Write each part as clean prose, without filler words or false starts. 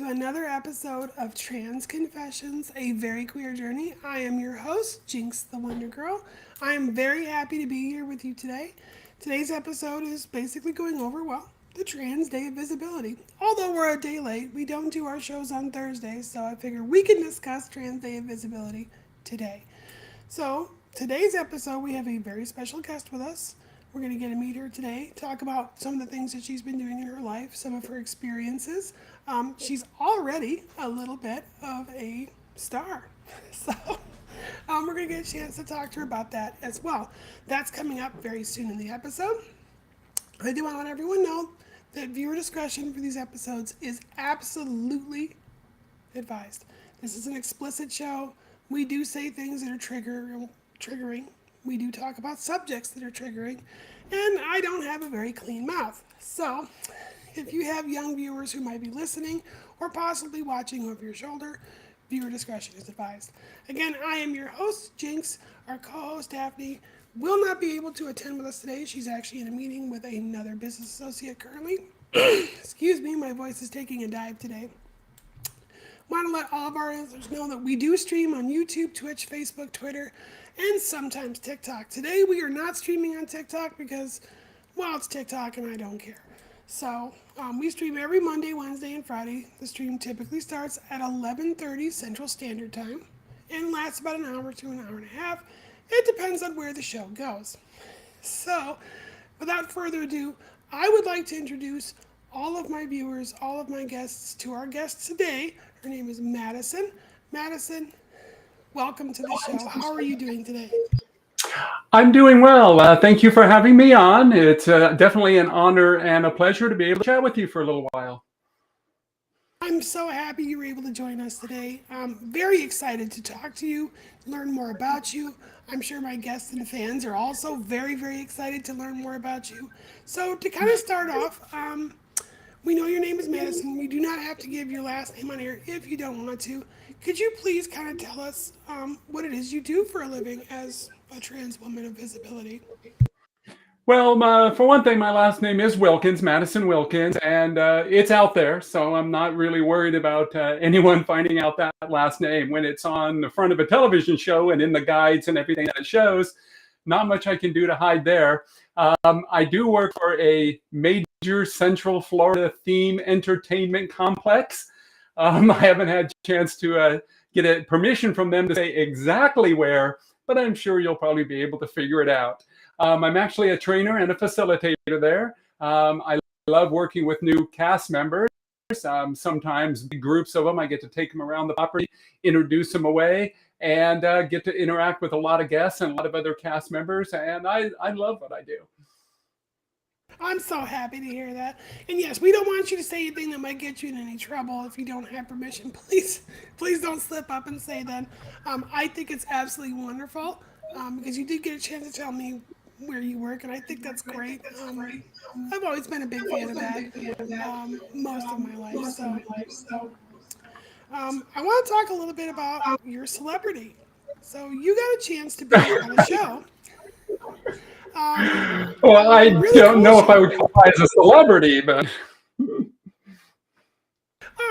to another episode of Trans Confessions, a very queer journey. I am your host, Jynx the Wonder Girl. I am very happy to be here with you today. Today's episode is basically going over, well, the Trans Day of Visibility. Although we're a day late, we don't do our shows on Thursdays, so I figure we can discuss Trans Day of Visibility today. So, today's episode, we have a very special guest with us. We're going to get to meet her today, talk about some of the things that she's been doing in her life, some of her experiences. She's already a little bit of a star. So, we're going to get a chance to talk to her about that as well. That's coming up very soon in the episode. I do want to let everyone know that viewer discretion for these episodes is absolutely advised. This is an explicit show. We do say things that are triggering. We do talk about subjects that are triggering. And I don't have a very clean mouth. So, if you have young viewers who might be listening or possibly watching over your shoulder, viewer discretion is advised. Again, I am your host, Jynx. Our co-host, Daphne, will not be able to attend with us today. She's actually in a meeting with another business associate currently. Excuse me, my voice is taking a dive today. Want to let all of our listeners know that we do stream on YouTube, Twitch, Facebook, Twitter, and sometimes TikTok. Today we are not streaming on TikTok because, well, it's TikTok and I don't care. So we stream every Monday, Wednesday, and Friday. The stream typically starts at 11:30 Central Standard Time and lasts about an hour to an hour and a half. It depends on where the show goes. So, without further ado, I would like to introduce all of my viewers, all of my guests to our guest today. Her name is Madison. Madison, welcome to the show. How are you doing today? I'm doing well. Thank you for having me on. It's definitely an honor and a pleasure to be able to chat with you for a little while. I'm so happy you were able to join us today. I'm very excited to talk to you, learn more about you. I'm sure my guests and fans are also very, very excited to learn more about you. So to kind of start off, we know your name is Madison. You do not have to give your last name on here if you don't want to. Could you please kind of tell us what it is you do for a living as a trans woman of visibility? Well, for one thing, my last name is Wilkins, Madison Wilkins, and it's out there, so I'm not really worried about anyone finding out that last name. When it's on the front of a television show and in the guides and everything that it shows, not much I can do to hide there. I do work for a major Central Florida theme entertainment complex. I haven't had a chance to get a permission from them to say exactly where, but I'm sure you'll probably be able to figure it out. I'm actually a trainer and a facilitator there. I love working with new cast members. Sometimes big groups of them. I get to take them around the property, introduce them away, and get to interact with a lot of guests and a lot of other cast members. And I love what I do. I'm so happy to hear that. And yes, we don't want you to say anything that might get you in any trouble if you don't have permission. Please don't slip up and say that. I think it's absolutely wonderful because you did get a chance to tell me where you work, and I think that's great. I've always been a big fan of that most of my life. So I want to talk a little bit about your celebrity. So you got a chance to be on the show. Well, I really don't cool know if I show. would qualify as a celebrity, but All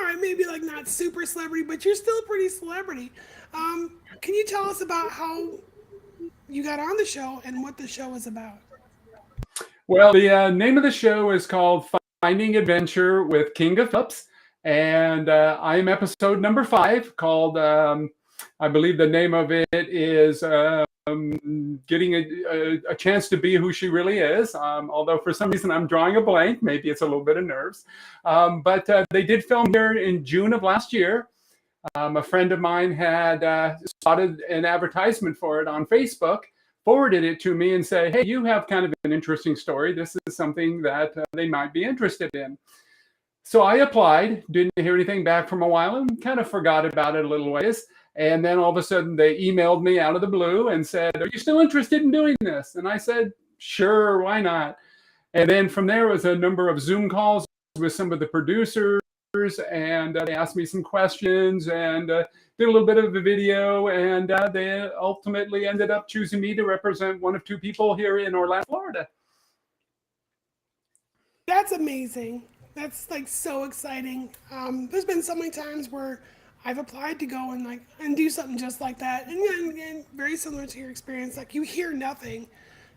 right, maybe like not super celebrity, but you're still a pretty celebrity. Can you tell us about how you got on the show and what the show is about? well, the name of the show is called Finding Adventure with Kinga Phillips, and I am episode number 5, called, I believe the name of it is Getting a Chance to Be Who She Really Is, although for some reason I'm drawing a blank. Maybe it's a little bit of nerves. But they did film here in June of last year. A friend of mine had spotted an advertisement for it on Facebook, forwarded it to me and said, hey, you have kind of an interesting story. This is something that they might be interested in. So I applied, didn't hear anything back from a while, and kind of forgot about it a little ways. And then all of a sudden they emailed me out of the blue and said, are you still interested in doing this? And I said, sure, why not? And then from there was a number of Zoom calls with some of the producers, and they asked me some questions and did a little bit of a video, and they ultimately ended up choosing me to represent one of 2 people here in Orlando, Florida. That's amazing. That's like so exciting. There's been so many times where I've applied to go and do something just like that, and very similar to your experience. Like you hear nothing,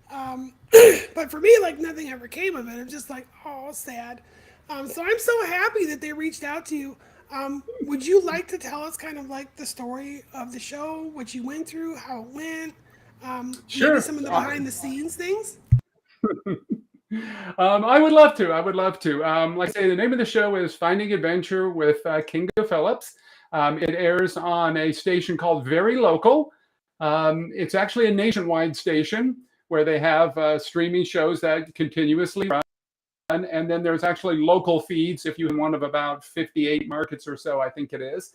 but for me, like nothing ever came of it. I'm just like, oh, sad. So I'm so happy that they reached out to you. Would you like to tell us kind of like the story of the show, what you went through, how it went, maybe Sure. some of the behind the scenes things? I would love to. I would love to. Like I say, the name of the show is Finding Adventure with Kinga Phillips. It airs on a station called Very Local. It's actually a nationwide station where they have streaming shows that continuously run. And then there's actually local feeds, if you one of about 58 markets or so, I think it is,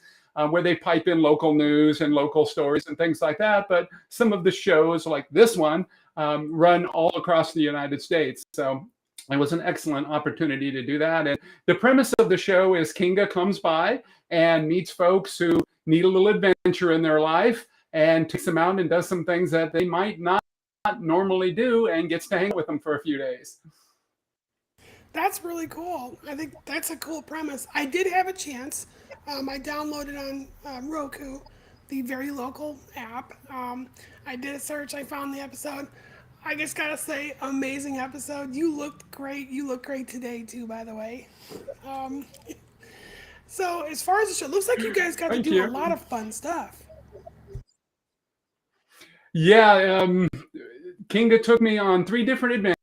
where they pipe in local news and local stories and things like that. But some of the shows, like this one, run all across the United States. So it was an excellent opportunity to do that. And the premise of the show is Kinga comes by and meets folks who need a little adventure in their life and takes them out and does some things that they might not normally do and gets to hang with them for a few days. That's really cool. I think that's a cool premise. I did have a chance. I downloaded on Roku, the very local app. I did a search. I found the episode. I just gotta say, amazing episode. You looked great. You look great today too, by the way. Um, so as far as the show, looks like you guys got to Thank do a you. lot of fun stuff. Yeah, Kinga took me on three different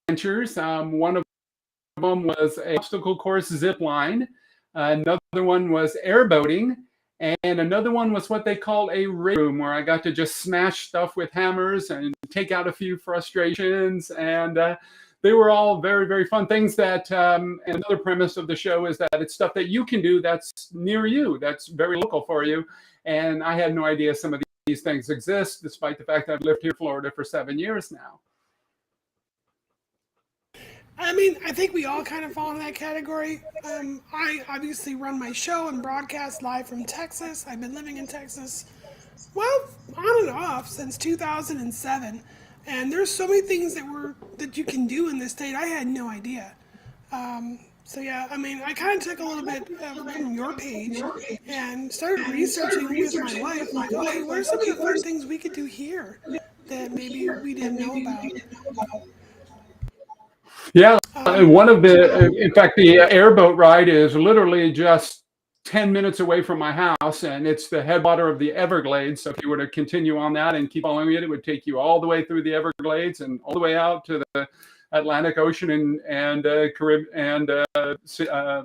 adventures. One of them was a obstacle course zip line. Another one was airboating. And another one was what they call a rig room, where I got to just smash stuff with hammers and take out a few frustrations. And they were all very, very fun things that, and another premise of the show is that it's stuff that you can do that's near you, that's very local for you. And I had no idea some of these things exist, despite the fact that I've lived here in Florida for 7 years now. I mean, I think we all kind of fall in that category. I obviously run my show and broadcast live from Texas. I've been living in Texas, well, on and off since 2007, and there's so many things that you can do in this state. I had no idea. So yeah, I mean, I kind of took a little bit from your page and started researching with my wife. Like, okay, what are some of the fun things we could do here that maybe we didn't know about? Yeah, Um, one of in fact, the airboat ride is literally just 10 minutes away from my house, and it's the headwater of the Everglades. So if you were to continue on that and keep following it, it would take you all the way through the Everglades and all the way out to the Atlantic Ocean and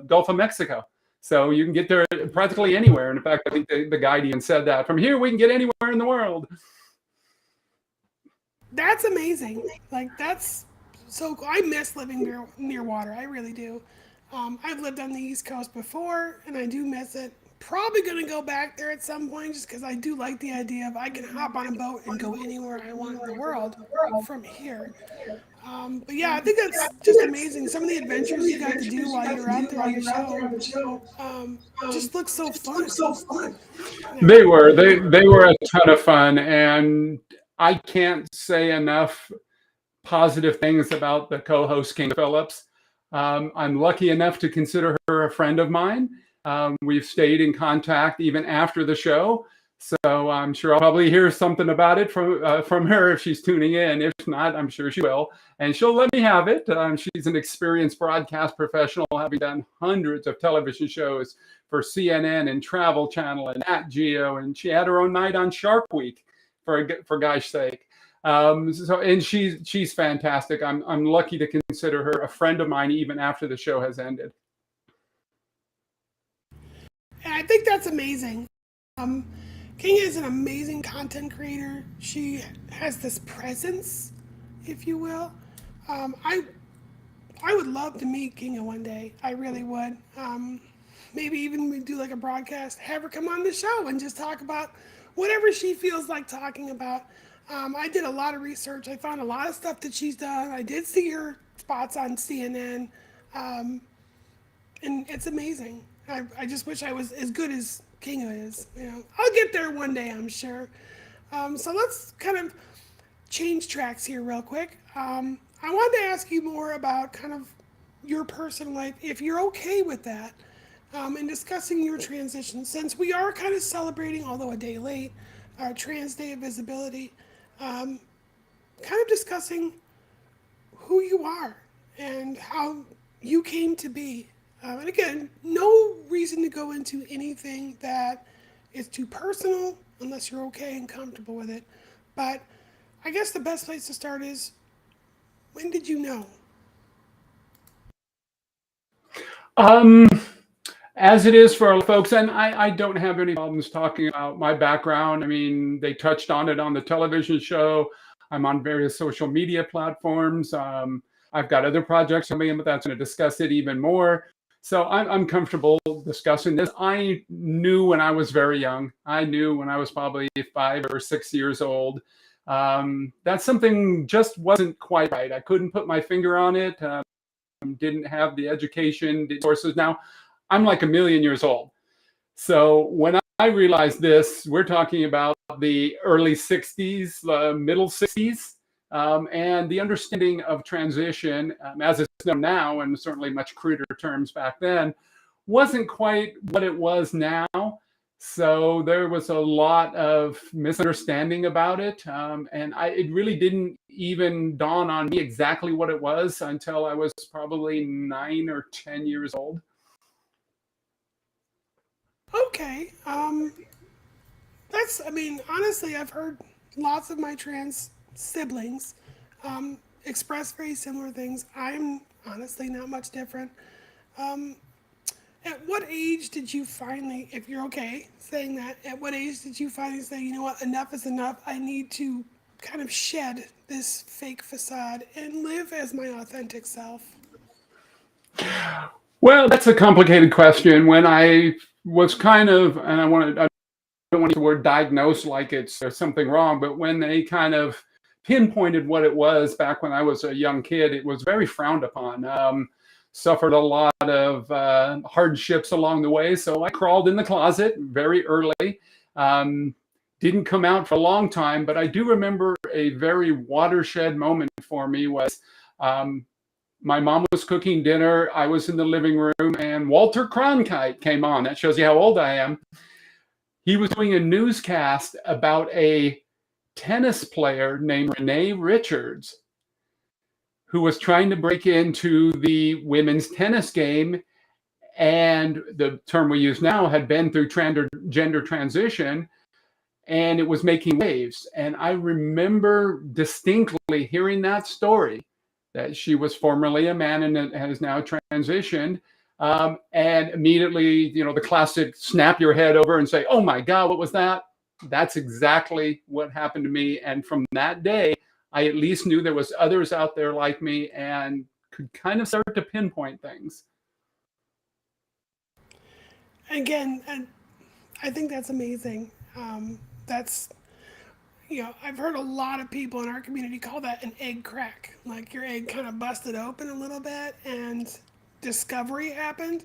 Gulf of Mexico. So you can get there practically anywhere. And in fact, I think the guide even said that from here we can get anywhere in the world. that's amazing. Like that's so cool. I miss living near water. I really do. I've lived on the East Coast before, and I do miss it. Probably gonna go back there at some point, just because I do like the idea of I can hop on a boat and go anywhere I want in the world from here. But yeah, I think that's just amazing. Some of the adventures you got to do while you were out there on the show just look so fun. They were a ton of fun, and I can't say enough positive things about the co-host Kinga Phillips. I'm lucky enough to consider her a friend of mine. We've stayed in contact even after the show, so I'm sure I'll probably hear something about it from her if she's tuning in. If not, I'm sure she will, and she'll let me have it. She's an experienced broadcast professional, having done hundreds of television shows for CNN and Travel Channel and Nat Geo, and she had her own night on Shark Week, for gosh sake. And she's fantastic. I'm lucky to consider her a friend of mine even after the show has ended. And I think that's amazing. Um, Kinga is an amazing content creator. She has this presence, if you will. Um, I I would love to meet Kinga one day. I really would. Maybe even we do like a broadcast, have her come on the show and just talk about whatever she feels like talking about. I did a lot of research. I found a lot of stuff that she's done. I did see her spots on CNN, um, and it's amazing. I just wish I was as good as Kinga is. You know, I'll get there one day, I'm sure. So let's kind of change tracks here real quick. I wanted to ask you more about kind of your personal life, if you're okay with that, and discussing your transition, since we are kind of celebrating, although a day late, our Trans Day of Visibility, kind of discussing who you are and how you came to be. And again, no reason to go into anything that is too personal unless you're okay and comfortable with it. But I guess the best place to start is, when did you know? Um, as it is for our folks, and I don't have any problems talking about my background. I mean, they touched on it on the television show. I'm on various social media platforms. I've got other projects coming, but that's going to discuss it even more. So I'm comfortable discussing this. I knew when I was very young. I knew when I was probably 5 or 6 years old. That something just wasn't quite right. I couldn't put my finger on it. Didn't have the education, resources. Now, I'm like a million years old. So when I realized this, we're talking about the early 60s, middle 60s, and the understanding of transition, as it's known now, and certainly much cruder terms back then, wasn't quite what it was now. So there was a lot of misunderstanding about it, and it really didn't even dawn on me exactly what it was until I was probably 9 or 10 years old. Okay. I mean, honestly, I've heard lots of my trans siblings express very similar things. I'm honestly not much different. Um, at what age did you finally, if you're okay saying that, at what age did you finally say, you know what, enough is enough? I need to kind of shed this fake facade and live as my authentic self? Well, that's a complicated question. When I was kind of, and I don't want to use the word diagnosed like it's there's something wrong, but when they kind of pinpointed what it was back when I was a young kid, it was very frowned upon. Suffered a lot of hardships along the way, so I crawled in the closet very early. Um, didn't come out for a long time, but I do remember a very watershed moment for me was um, my mom was cooking dinner. I was in the living room, and Walter Cronkite came on. That shows you how old I am. He was doing a newscast about a tennis player named Renee Richards who was trying to break into the women's tennis game. And the term we use now had been through gender transition, and it was making waves. And I remember distinctly hearing that story, that she was formerly a man and has now transitioned. And immediately, the classic snap your head over and say, oh my God, what was that? That's exactly what happened to me. And from that day, I at least knew there was others out there like me and could kind of start to pinpoint things. Again, and I think that's amazing. That's, I've heard a lot of people in our community call that an egg crack. Like your egg kind of busted open a little bit and discovery happened.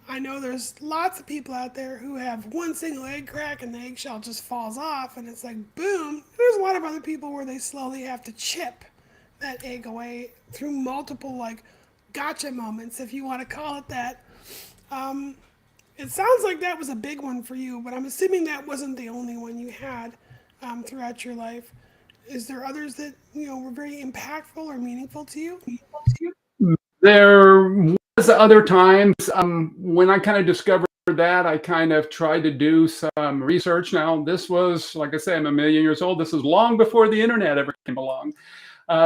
I know there's lots of people out there who have one single egg crack and the eggshell just falls off and it's like boom. There's a lot of other people where they slowly have to chip that egg away through multiple like gotcha moments, if you want to call it that. Um, it sounds like that was a big one for you, but I'm assuming that wasn't the only one you had throughout your life. Is there others that were very impactful or meaningful to you? There was other times when I kind of discovered that I kind of tried to do some research. Now, this was, like I say, I'm a million years old. This is long before the internet ever came along.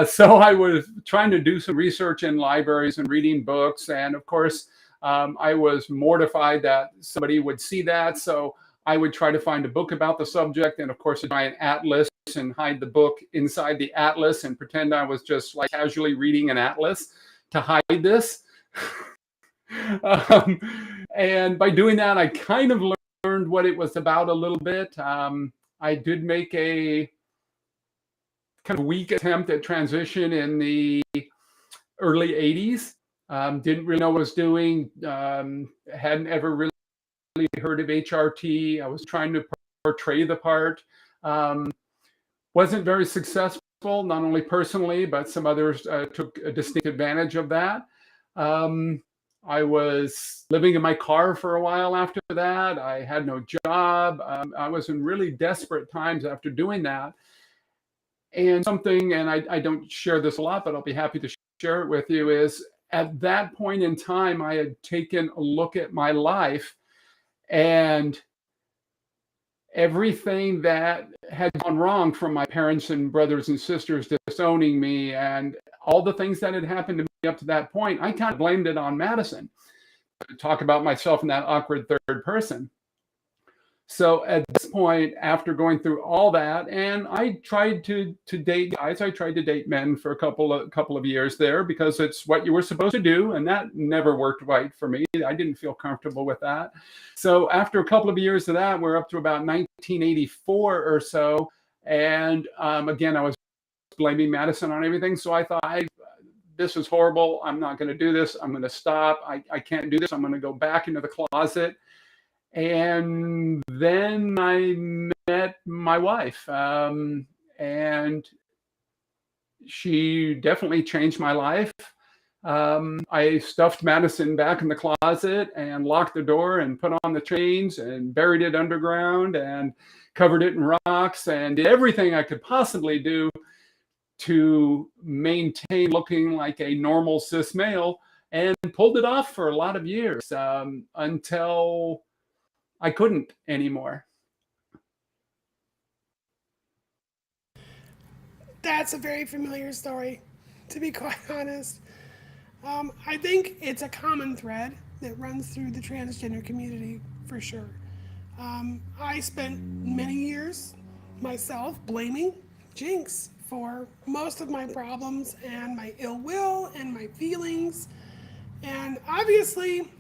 So I was trying to do some research in libraries and reading books. And of course, I was mortified that somebody would see that. So I would try to find a book about the subject and, of course, buy an atlas and hide the book inside the atlas and pretend I was just like casually reading an atlas to hide this. um, and by doing that, I kind of learned what it was about a little bit. I did make a kind of weak attempt at transition in the early 80s. Didn't really know what I was doing. Hadn't ever really heard of HRT. I was trying to portray the part. Wasn't very successful, not only personally, but some others took a distinct advantage of that. I was living in my car for a while after that. I had no job. I was in really desperate times after doing that. And something, and I don't share this a lot, but I'll be happy to share it with you, is at that point in time, I had taken a look at my life, and everything that had gone wrong, from my parents and brothers and sisters disowning me and all the things that had happened to me up to that point, I kind of blamed it on Madison. To talk about myself in that awkward third person. So at this point, after going through all that, and I tried to date guys, I tried to date men for a couple of years there, because it's what you were supposed to do, and that never worked right for me. I didn't feel comfortable with that. So after a couple of years of that, we're up to about 1984 or so, and again, I was blaming Madison on everything. So I thought, this is horrible. I'm not going to do this. I'm going to stop. I can't do this. I'm going to go back into the closet. And then I met my wife, and she definitely changed my life. I stuffed Madison back in the closet and locked the door and put on the chains and buried it underground and covered it in rocks and did everything I could possibly do to maintain looking like a normal cis male, and pulled it off for a lot of years, until I couldn't anymore. That's a very familiar story, to be quite honest. I think it's a common thread that runs through the transgender community for sure. I spent many years myself blaming Jynx for most of my problems and my ill will and my feelings. And obviously,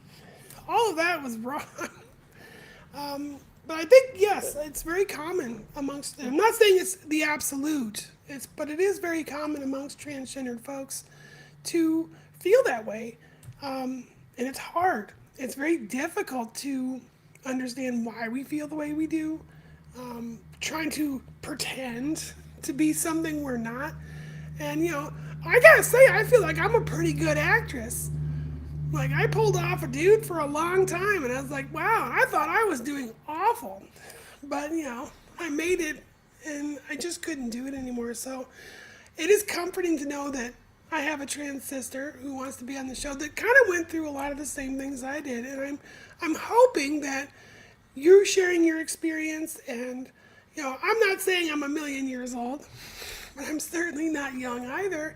all of that was wrong. But I think, yes, it's very common amongst, I'm not saying it's the absolute, but it is very common amongst transgendered folks to feel that way. And it's hard. It's very difficult to understand why we feel the way we do. Trying to pretend to be something we're not. And, I gotta say, I feel like I'm a pretty good actress. Like, I pulled off a dude for a long time, and I was like, wow, I thought I was doing awful. But, I made it, and I just couldn't do it anymore. So it is comforting to know that I have a trans sister who wants to be on the show that kind of went through a lot of the same things I did. And I'm hoping that you're sharing your experience, and, I'm not saying I'm a million years old, but I'm certainly not young either,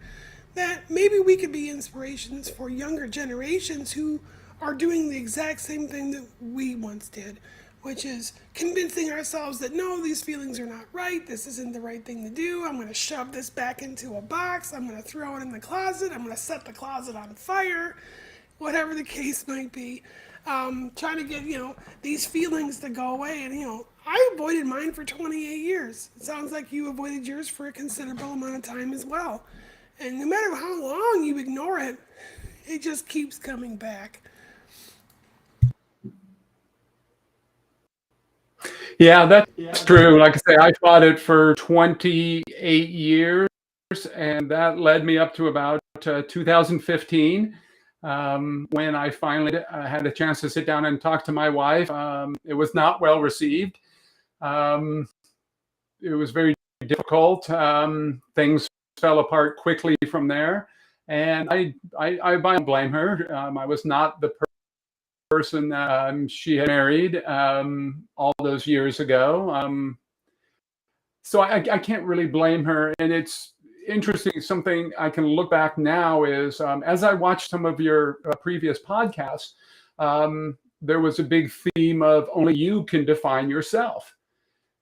that maybe we could be inspirations for younger generations who are doing the exact same thing that we once did, which is convincing ourselves that no, these feelings are not right, this isn't the right thing to do, I'm going to shove this back into a box, I'm going to throw it in the closet, I'm going to set the closet on fire, whatever the case might be. Trying to get, these feelings to go away. And, I avoided mine for 28 years. It sounds like you avoided yours for a considerable amount of time as well. And no matter how long you ignore it, it just keeps coming back. Yeah, that's true. Like I say, I fought it for 28 years, and that led me up to about 2015, when I finally had a chance to sit down and talk to my wife. It was not well received. It was very difficult. Things fell apart quickly from there, and I don't blame her. I was not the person she had married all those years ago. So I can't really blame her. And it's interesting, something I can look back now is, as I watched some of your previous podcasts, there was a big theme of only you can define yourself.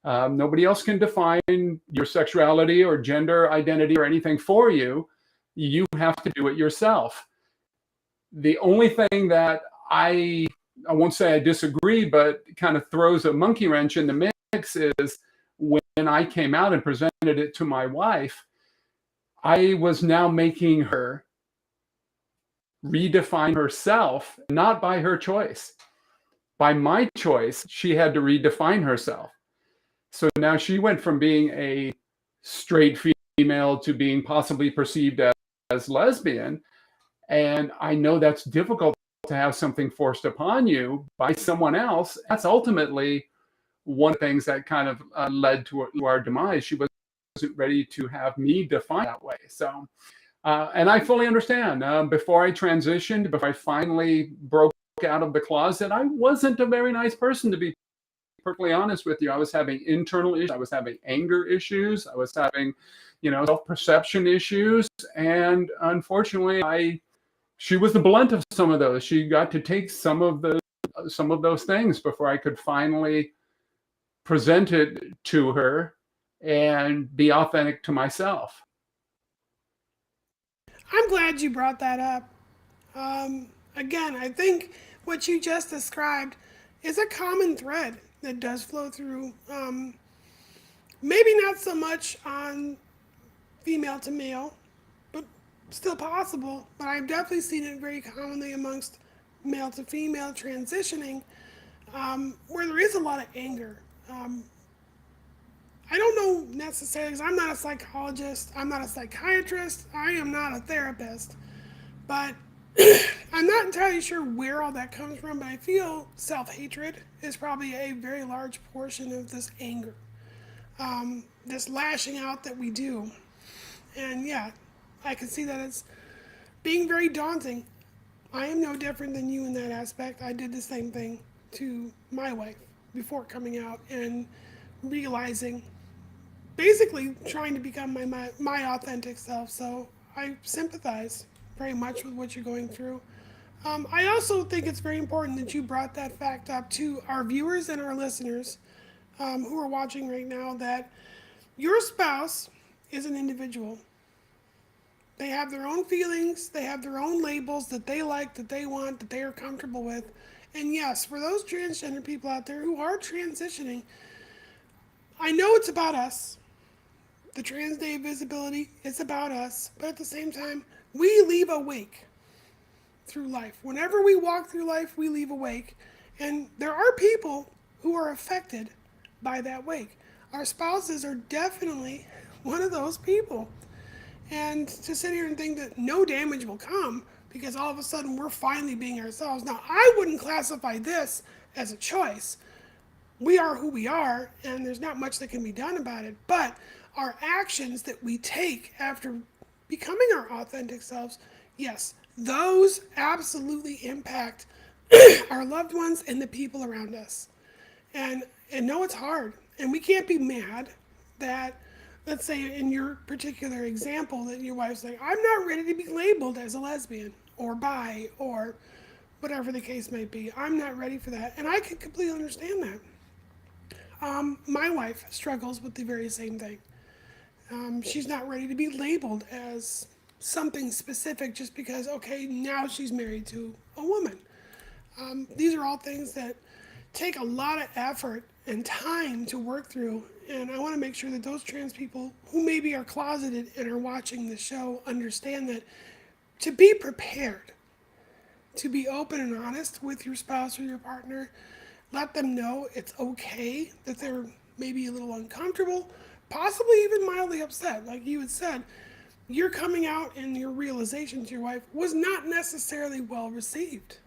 Nobody else can define your sexuality or gender identity or anything for you. You have to do it yourself. The only thing that I won't say I disagree, but kind of throws a monkey wrench in the mix is when I came out and presented it to my wife, I was now making her redefine herself, not by her choice. By my choice, she had to redefine herself. So now she went from being a straight female to being possibly perceived as lesbian. And I know that's difficult to have something forced upon you by someone else. That's ultimately one of the things that kind of led to our demise. She wasn't ready to have me defined that way. So, and I fully understand. Before I transitioned, before I finally broke out of the closet, I wasn't a very nice person, to be perfectly honest with you. I was having internal issues. I was having anger issues. I was having, self-perception issues. And unfortunately, she was the blunt of some of those. She got to take some of those things before I could finally present it to her and be authentic to myself. I'm glad you brought that up. Again, I think what you just described is a common thread that does flow through. Maybe not so much on female to male, but still possible. But I've definitely seen it very commonly amongst male to female transitioning, where there is a lot of anger. I don't know necessarily, because I'm not a psychologist, I'm not a psychiatrist, I am not a therapist, but I'm not entirely sure where all that comes from, but I feel self-hatred is probably a very large portion of this anger, this lashing out that we do. And yeah, I can see that it's being very daunting. I am no different than you in that aspect. I did the same thing to my wife before coming out and realizing, basically trying to become my authentic self. So I sympathize very much with what you're going through. I also think it's very important that you brought that fact up to our viewers and our listeners who are watching right now, that your spouse is an individual. They have their own feelings, they have their own labels that they like, that they want, that they are comfortable with. And yes, for those transgender people out there who are transitioning, I know it's about us. The Trans Day of Visibility, it's about us. But at the same time, we leave a wake through life. Whenever we walk through life, we leave a wake. And there are people who are affected by that wake. Our spouses are definitely one of those people. And to sit here and think that no damage will come because all of a sudden we're finally being ourselves. Now, I wouldn't classify this as a choice. We are who we are, and there's not much that can be done about it. But our actions that we take after becoming our authentic selves, yes, those absolutely impact our loved ones and the people around us. And no, it's hard. And we can't be mad that, let's say in your particular example, that your wife's like, I'm not ready to be labeled as a lesbian or bi or whatever the case may be. I'm not ready for that. And I can completely understand that. My wife struggles with the very same thing. She's not ready to be labeled as something specific just because, okay, now she's married to a woman. These are all things that take a lot of effort and time to work through. And I want to make sure that those trans people who maybe are closeted and are watching the show understand that to be prepared, to be open and honest with your spouse or your partner, let them know it's okay that they're maybe a little uncomfortable, possibly even mildly upset. Like you had said, your coming out and your realization to your wife was not necessarily well received.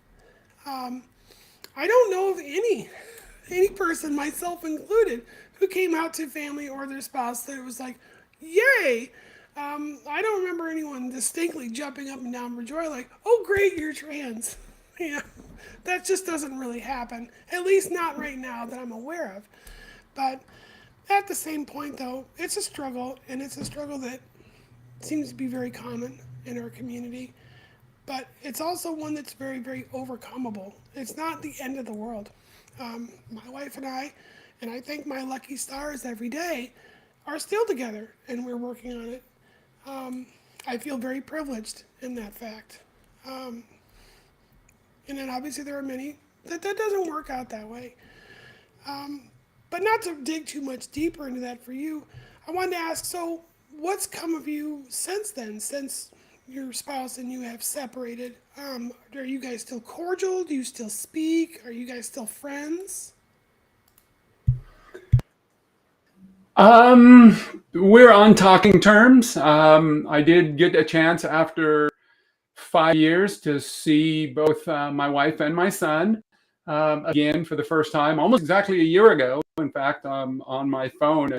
I don't know of any person, myself included, who came out to family or their spouse that it was like, yay! I don't remember anyone distinctly jumping up and down for joy like, oh great, you're trans. Yeah, that just doesn't really happen. At least not right now that I'm aware of. But at the same point though, it's a struggle, and it's a struggle that seems to be very common in our community. But it's also one that's very, very overcomable. It's not the end of the world. My wife and I thank my lucky stars every day, are still together, and we're working on it. I feel very privileged in that fact. And then obviously there are many that doesn't work out that way. But not to dig too much deeper into that for you, I wanted to ask, so what's come of you since then, since your spouse and you have separated? Are you guys still cordial? Do you still speak? Are you guys still friends? We're on talking terms. I did get a chance after 5 years to see both my wife and my son again for the first time, almost exactly a year ago. In fact, on my phone,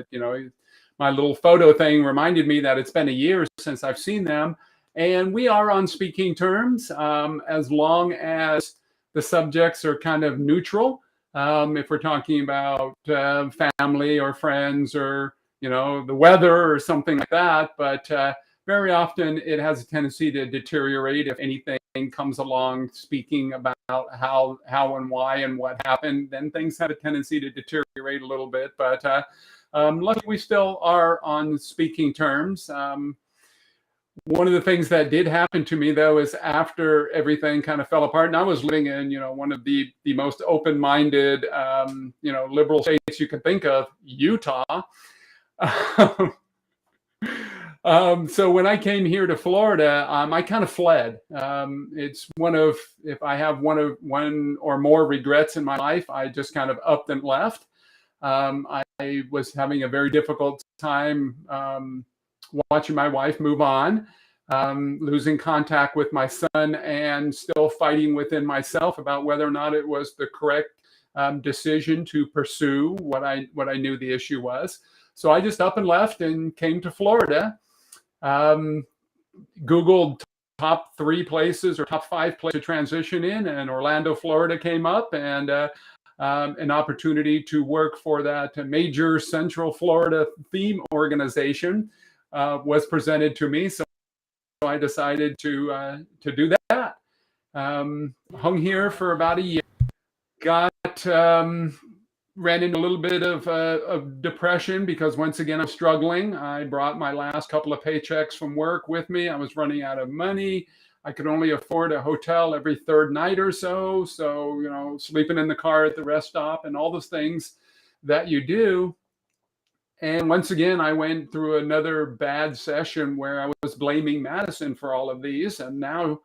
my little photo thing reminded me that it's been a year since I've seen them. And we are on speaking terms as long as the subjects are kind of neutral. If we're talking about family or friends or, the weather or something like that. But very often it has a tendency to deteriorate if anything comes along speaking about how and why and what happened. Then things have a tendency to deteriorate a little bit. But luckily, we still are on speaking terms. One of the things that did happen to me, though, is after everything kind of fell apart, and I was living in, one of the most open-minded, liberal states you can think of, Utah. So when I came here to Florida, I kind of fled. It's if I have one or more regrets in my life, I just kind of upped and left. I was having a very difficult time watching my wife move on, losing contact with my son, and still fighting within myself about whether or not it was the correct decision to pursue what I knew the issue was. So I just up and left and came to Florida. Googled top 3 places or top 5 places to transition in, and Orlando, Florida came up, and an opportunity to work for that major Central Florida theme organization was presented to me. So I decided to do that. Hung here for about a year. Ran into a little bit of depression because once again, I'm struggling. I brought my last couple of paychecks from work with me. I was running out of money. I could only afford a hotel every 3rd night or so. So, sleeping in the car at the rest stop and all those things that you do. And once again, I went through another bad session where I was blaming Madison for all of these. And now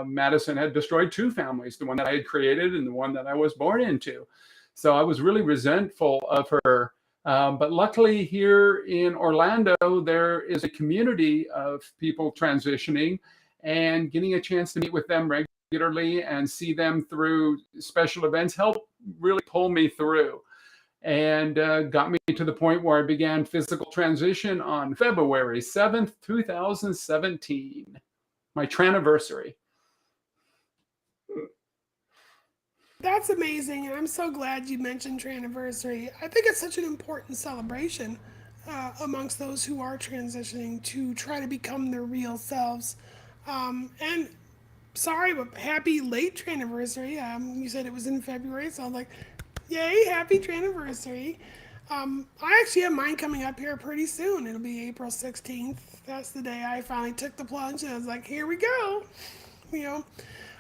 Madison had destroyed 2 families, the one that I had created and the one that I was born into. So I was really resentful of her. But luckily here in Orlando, there is a community of people transitioning, and getting a chance to meet with them regularly and see them through special events helped really pull me through, and got me to the point where I began physical transition on February 7th, 2017, my traniversary. That's amazing, and I'm so glad you mentioned Traniversary. I think it's such an important celebration amongst those who are transitioning to try to become their real selves. And sorry, but happy late Traniversary. You said it was in February, so I'm like, yay, happy Traniversary. I actually have mine coming up here pretty soon. It'll be April 16th. That's the day I finally took the plunge, and I was like, here we go. You know,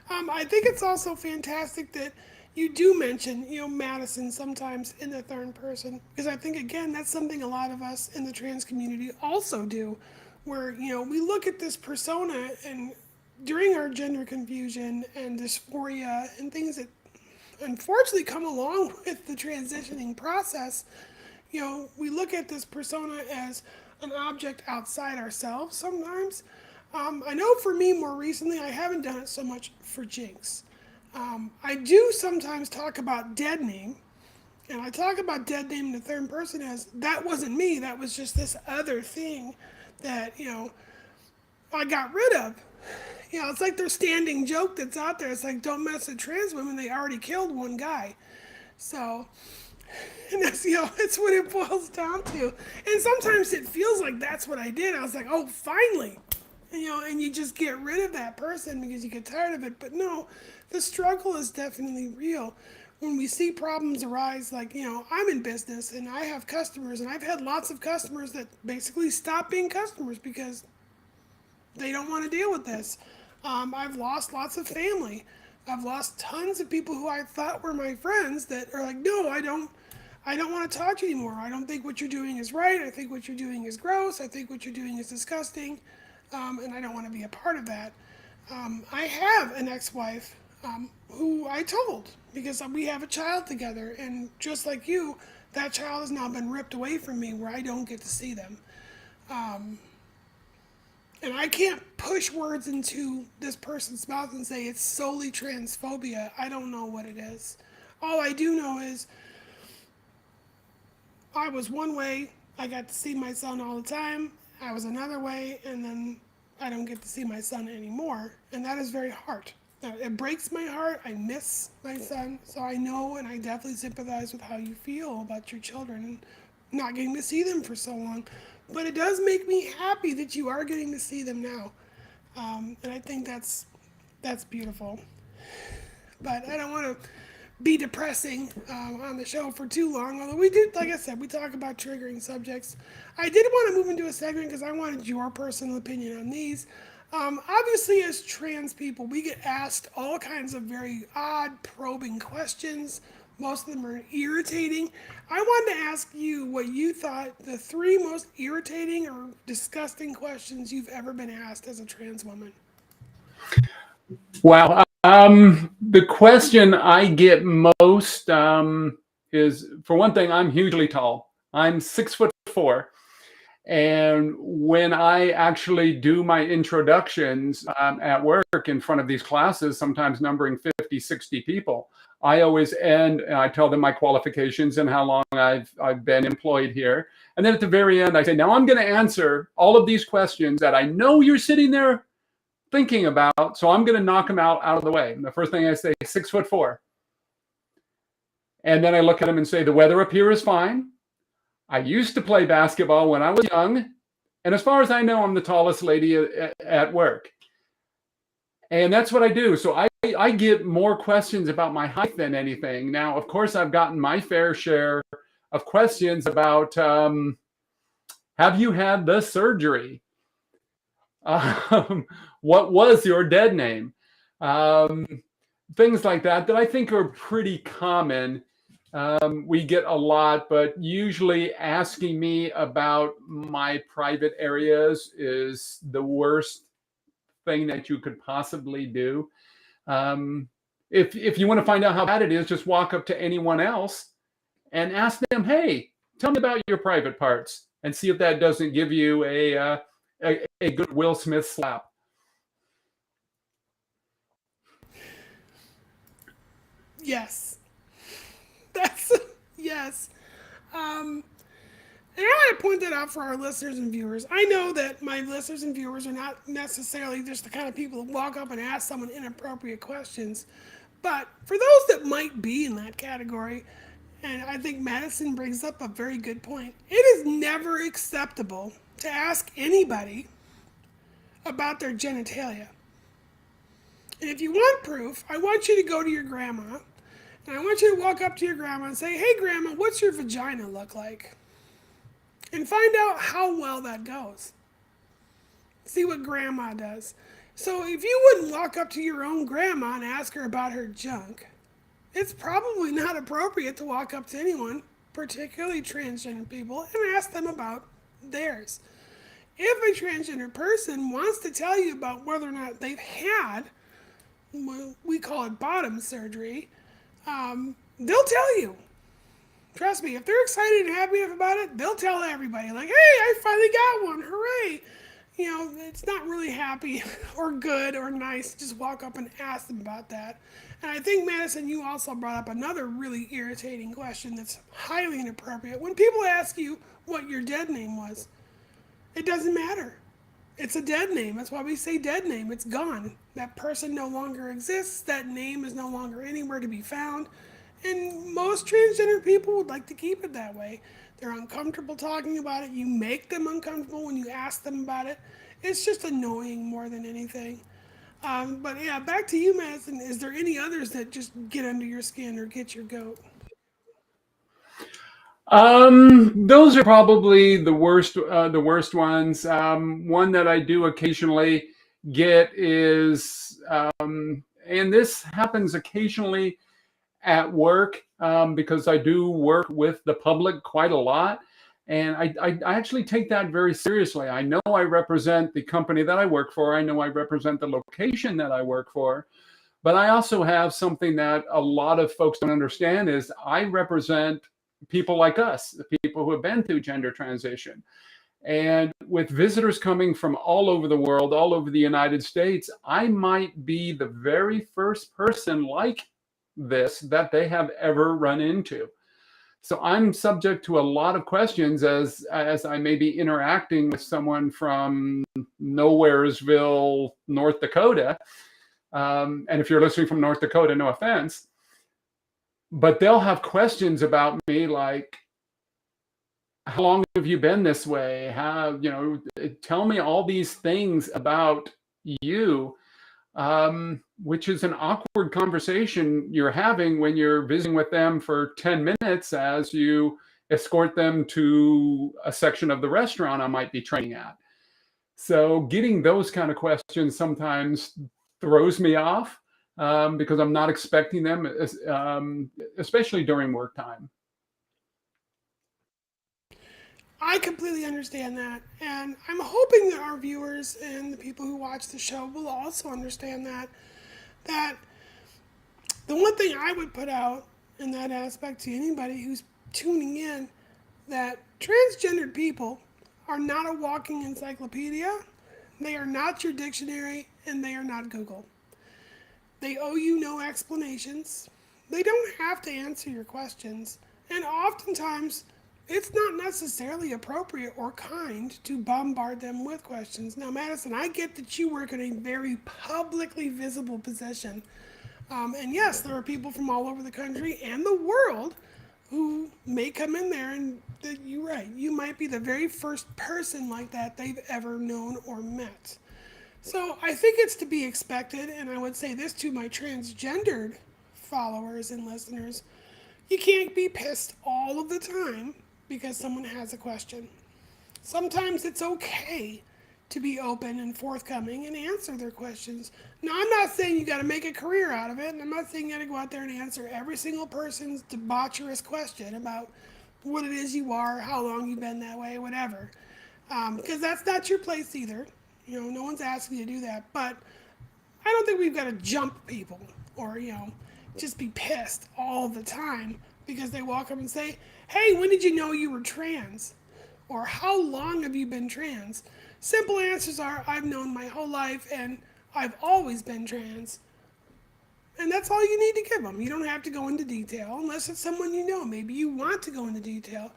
I think it's also fantastic that you do mention, Madison sometimes in the 3rd person, because I think, again, that's something a lot of us in the trans community also do, where, we look at this persona, and during our gender confusion and dysphoria and things that unfortunately come along with the transitioning process, we look at this persona as an object outside ourselves sometimes. I know for me more recently, I haven't done it so much for Jynx. I do sometimes talk about deadening, and I talk about deadening in the 3rd person as that wasn't me, that was just this other thing that, I got rid of. It's like their standing joke that's out there. It's like, don't mess with trans women, they already killed one guy. So, and that's, it's what it boils down to. And sometimes it feels like that's what I did. I was like, oh, finally. And you just get rid of that person because you get tired of it. But no, the struggle is definitely real. When we see problems arise, like, I'm in business and I have customers, and I've had lots of customers that basically stop being customers because they don't want to deal with this. I've lost lots of family. I've lost tons of people who I thought were my friends that are like, no, I don't want to talk to you anymore. I don't think what you're doing is right. I think what you're doing is gross. I think what you're doing is disgusting. And I don't want to be a part of that. I have an ex-wife who I told because we have a child together, and just like you, that child has now been ripped away from me where I don't get to see them. And I can't push words into this person's mouth and say it's solely transphobia. I don't know what it is. All I do know is I was one way, I got to see my son all the time. I was another way, and then I don't get to see my son anymore. And that is very hard. It breaks my heart. I miss my son. So I know and I definitely sympathize with how you feel about your children and not getting to see them for so long. But it does make me happy that you are getting to see them now. And I think that's beautiful. But I don't want to be depressing on the show for too long. Although we do, like I said, we talk about triggering subjects. I did want to move into a segment because I wanted your personal opinion on these. Obviously, as trans people, we get asked all kinds of very odd, probing questions. Most of them are irritating. I wanted to ask you what you thought the three most irritating or disgusting questions you've ever been asked as a trans woman. Wow. The question I get most is, for one thing, I'm hugely tall. I'm 6'4". And when I actually do my introductions at work in front of these classes, sometimes numbering 50, 60 people, I always end and I tell them my qualifications and how long I've been employed here. And then at the very end, I say, now I'm going to answer all of these questions that I know you're sitting there thinking about. So I'm going to knock them out of the way. And the first thing I say, 6'4". And then I look at them and say, the weather up here is fine. I used to play basketball when I was young. And as far as I know, I'm the tallest lady at work. And that's what I do. So I get more questions about my height than anything. Now, of course, I've gotten my fair share of questions about, have you had the surgery? What was your dead name? Things like that I think are pretty common. We get a lot, but usually asking me about my private areas is the worst thing that you could possibly do. If you want to find out how bad it is, just walk up to anyone else and ask them, hey, tell me about your private parts, and see if that doesn't give you a good Will Smith slap. Yes. That's, yes. And I want to point that out for our listeners and viewers. I know that my listeners and viewers are not necessarily just the kind of people that walk up and ask someone inappropriate questions. But for those that might be in that category, and I think Madison brings up a very good point, it is never acceptable to ask anybody about their genitalia. And if you want proof, I want you to go to your grandma, and I want you to walk up to your grandma and say, hey, grandma, what's your vagina look like? And find out how well that goes. See what grandma does. So if you wouldn't walk up to your own grandma and ask her about her junk, it's probably not appropriate to walk up to anyone, particularly transgender people, and ask them about theirs. If a transgender person wants to tell you about whether or not they've had, we call it bottom surgery, they'll tell you. Trust me, if they're excited and happy about it, they'll tell everybody, like, hey, I finally got one, hooray. You know, it's not really happy or good or nice to just walk up and ask them about that. And I think, Madison, you also brought up another really irritating question that's highly inappropriate. When people ask you what your dead name was, it doesn't matter. It's a dead name. That's why we say dead name. It's gone. That person no longer exists. That name is no longer anywhere to be found. And most transgender people would like to keep it that way. They're uncomfortable talking about it. You make them uncomfortable when you ask them about it. It's just annoying more than anything. But yeah, back to you, Madison. Is there any others that just get under your skin or get your goat? Those are probably the worst ones. One that I do occasionally get is, and this happens occasionally at work, because I do work with the public quite a lot. And I actually take that very seriously. I know I represent the company that I work for. I know I represent the location that I work for. But I also have something that a lot of folks don't understand is I represent people like us, the people who have been through gender transition. And with visitors coming from all over the world, all over the United States, I might be the very first person like this that they have ever run into. So I'm subject to a lot of questions as I may be interacting with someone from Nowheresville, North Dakota. And if you're listening from North Dakota, no offense, but they'll have questions about me like, how long have you been this way? How, tell me all these things about you, which is an awkward conversation you're having when you're visiting with them for 10 minutes as you escort them to a section of the restaurant I might be training at. So getting those kind of questions sometimes throws me off because I'm not expecting them, especially during work time. I completely understand that, and I'm hoping that our viewers and the people who watch the show will also understand that the one thing I would put out in that aspect to anybody who's tuning in, that transgendered people are not a walking encyclopedia, they are not your dictionary, and they are not Google. They owe you no explanations. They don't have to answer your questions. And oftentimes, it's not necessarily appropriate or kind to bombard them with questions. Now, Madison, I get that you work in a very publicly visible position. And yes, there are people from all over the country and the world who may come in there, and you're right, you might be the very first person like that they've ever known or met. So I think it's to be expected, and I would say this to my transgendered followers and listeners: you can't be pissed all of the time because someone has a question. Sometimes it's okay to be open and forthcoming and answer their questions. Now, I'm not saying you got to make a career out of it, and I'm not saying you got to go out there and answer every single person's debaucherous question about what it is you are, how long you've been that way, whatever. Because that's not your place either. No one's asking you to do that. But I don't think we've got to jump people or, just be pissed all the time because they walk up and say, hey, when did you know you were trans? Or how long have you been trans? Simple answers are, I've known my whole life and I've always been trans. And that's all you need to give them. You don't have to go into detail unless it's someone you know. Maybe you want to go into detail.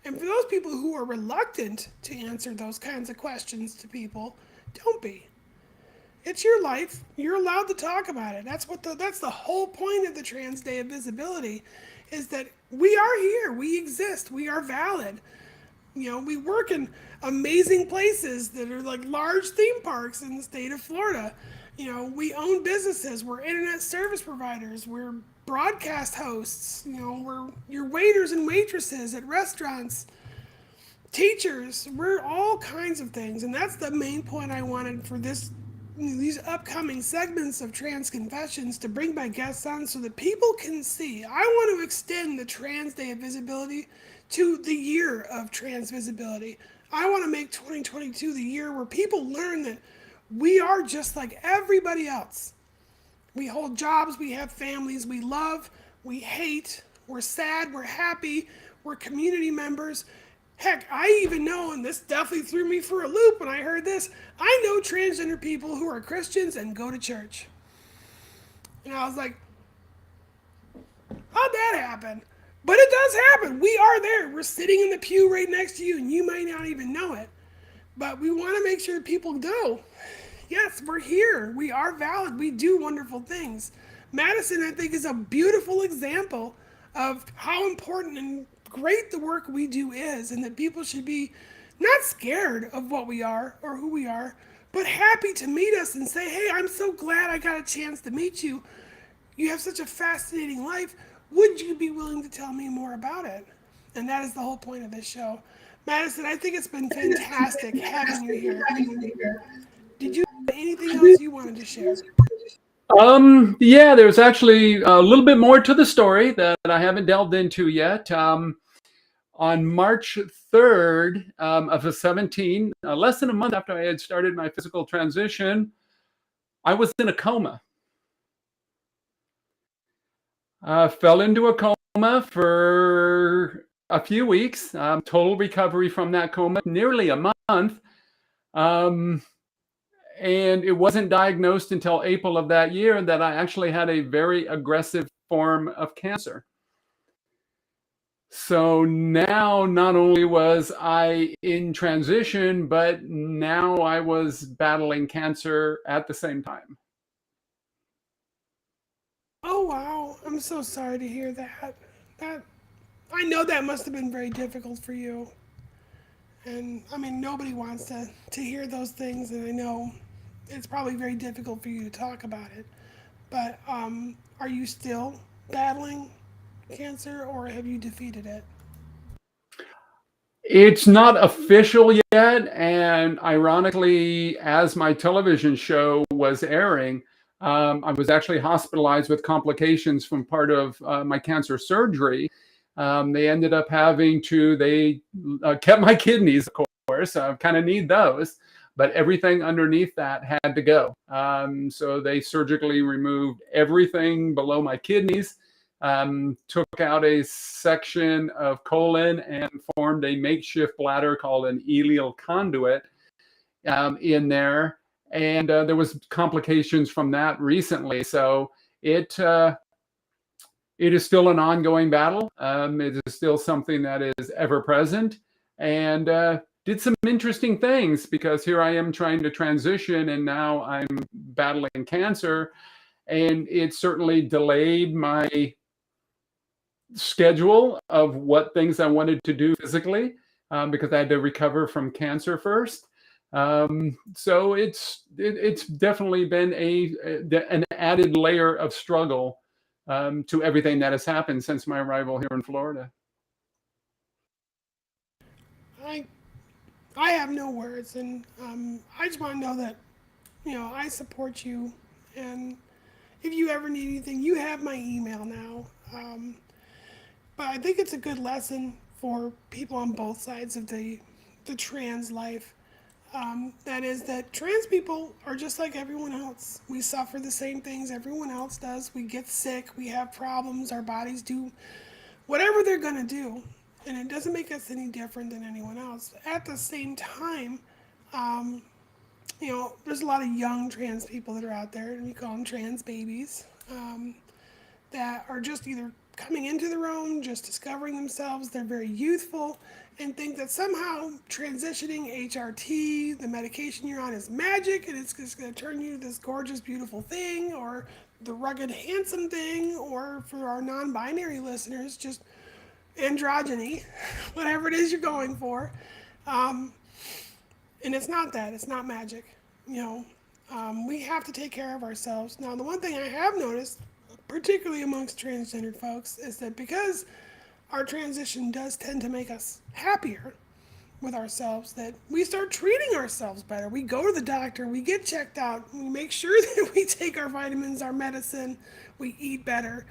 And for those people who are reluctant to answer those kinds of questions to people, don't be. It's your life. You're allowed to talk about it. That's the whole point of the Trans Day of Visibility, is that we are here. We exist. We are valid. We work in amazing places that are like large theme parks in the state of Florida. We own businesses. We're internet service providers. We're broadcast hosts. We're your waiters and waitresses at restaurants, teachers. We're all kinds of things, and that's the main point I wanted for these upcoming segments of Trans Confessions, to bring my guests on so that people can see. I want to extend the Trans Day of Visibility to the year of trans visibility. I want to make 2022 the year where people learn that we are just like everybody else. We hold jobs, we have families, we love, we hate, we're sad, we're happy, we're community members. Heck, I even know, and this definitely threw me for a loop when I heard this, I know transgender people who are Christians and go to church. And I was like, how'd that happen? But it does happen. We are there. We're sitting in the pew right next to you, and you might not even know it. But we want to make sure that people know, yes, we're here. We are valid. We do wonderful things. Madison, I think, is a beautiful example of how important and great the work we do is, and that people should be not scared of what we are or who we are, but happy to meet us and say, hey, I'm so glad I got a chance to meet you. You have such a fascinating life. Would you be willing to tell me more about it? And that is the whole point of this show. Madison, I think it's been fantastic having you here. Did you have anything else you wanted to share? Yeah, there's actually a little bit more to the story that I haven't delved into yet. On March 3rd of 17, less than a month after I had started my physical transition, I was in a coma. Fell into a coma for a few weeks, total recovery from that coma, nearly a month. And it wasn't diagnosed until April of that year that I actually had a very aggressive form of cancer. So now not only was I in transition, but now I was battling cancer at the same time. Oh wow, I'm so sorry to hear that. That I know that must have been very difficult for you. And I mean, nobody wants to hear those things, and I know it's probably very difficult for you to talk about it. But are you still battling cancer, or have you defeated it? It's not official yet, and ironically, as my television show was airing, I was actually hospitalized with complications from part of my cancer surgery. They ended up they kept my kidneys, of course. I kind of need those, but everything underneath that had to go. So they surgically removed everything below my kidneys, took out a section of colon and formed a makeshift bladder called an ileal conduit in there. And there was complications from that recently. So it is still an ongoing battle. It is still something that is ever present, and did some interesting things because here I am trying to transition, and now I'm battling cancer, and it certainly delayed my schedule of what things I wanted to do physically because I had to recover from cancer first. So it's definitely been an added layer of struggle to everything that has happened since my arrival here in Florida. I I have no words, and I just want to know that I support you, and if you ever need anything, you have my email now. But I think it's a good lesson for people on both sides of the trans life. That is that trans people are just like everyone else. We suffer the same things everyone else does. We get sick. We have problems. Our bodies do whatever they're gonna do, and it doesn't make us any different than anyone else. At the same time, um, there's a lot of young trans people that are out there, and we call them trans babies, that are just either coming into their own, just discovering themselves. They're very youthful and think that somehow transitioning HRT, the medication you're on, is magic and it's just going to turn you to this gorgeous, beautiful thing, or the rugged, handsome thing, or for our non binary listeners, just androgyny, whatever it is you're going for. Um, and it's not that, it's not magic. We have to take care of ourselves. Now, the one thing I have noticed, particularly amongst transgendered folks, is that because our transition does tend to make us happier with ourselves, that we start treating ourselves better. We go to the doctor, we get checked out, we make sure that we take our vitamins, our medicine, we eat better.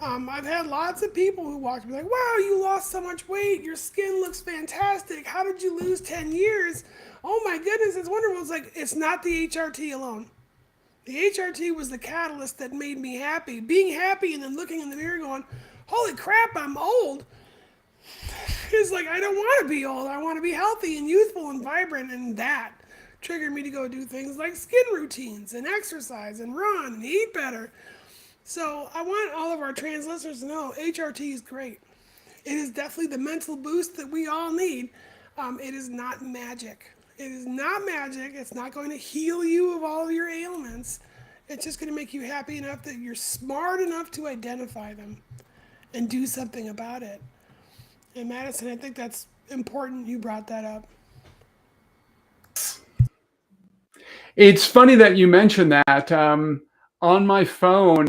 I've had lots of people who walk and be like, wow, you lost so much weight, your skin looks fantastic, how did you lose 10 years? Oh my goodness, it's wonderful. It's like, it's not the HRT alone. The HRT was the catalyst that made me happy. Being happy and then looking in the mirror going, holy crap, I'm old. It's like, I don't want to be old. I want to be healthy and youthful and vibrant. And that triggered me to go do things like skin routines and exercise and run and eat better. So I want all of our trans listeners to know HRT is great. It is definitely the mental boost that we all need. It is not magic. It is not magic. It's not going to heal you of all of your ailments. It's just going to make you happy enough that you're smart enough to identify them and do something about it. And Madison, I think that's important you brought that up. It's funny that you mentioned that. On my phone,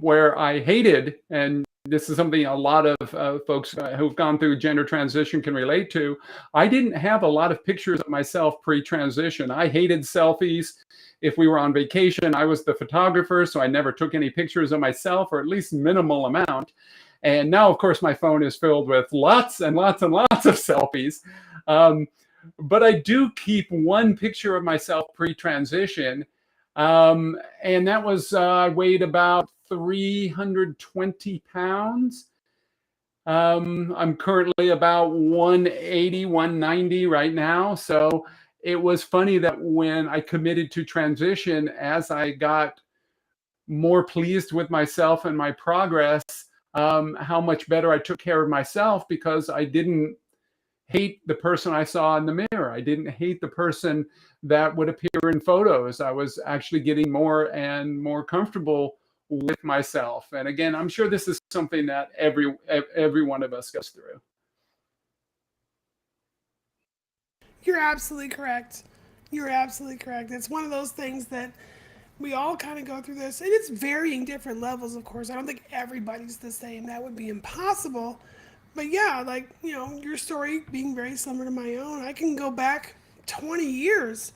where I hated, and this is something a lot of folks who've gone through gender transition can relate to, I didn't have a lot of pictures of myself pre-transition. I hated selfies. If we were on vacation, I was the photographer, so I never took any pictures of myself, or at least minimal amount. And now, of course, my phone is filled with lots and lots and lots of selfies. But I do keep one picture of myself pre-transition. And that was, I weighed about 320 pounds. I'm currently about 180, 190 right now. So it was funny that when I committed to transition, as I got more pleased with myself and my progress, how much better I took care of myself because I didn't hate the person I saw in the mirror. I didn't hate the person that would appear in photos. I was actually getting more and more comfortable with myself. And again, I'm sure this is something that every one of us goes through. You're absolutely correct. You're absolutely correct. It's one of those things that we all kind of go through this, and it's varying different levels, of course. I don't think everybody's the same. That would be impossible. But yeah, like, your story being very similar to my own, I can go back 20 years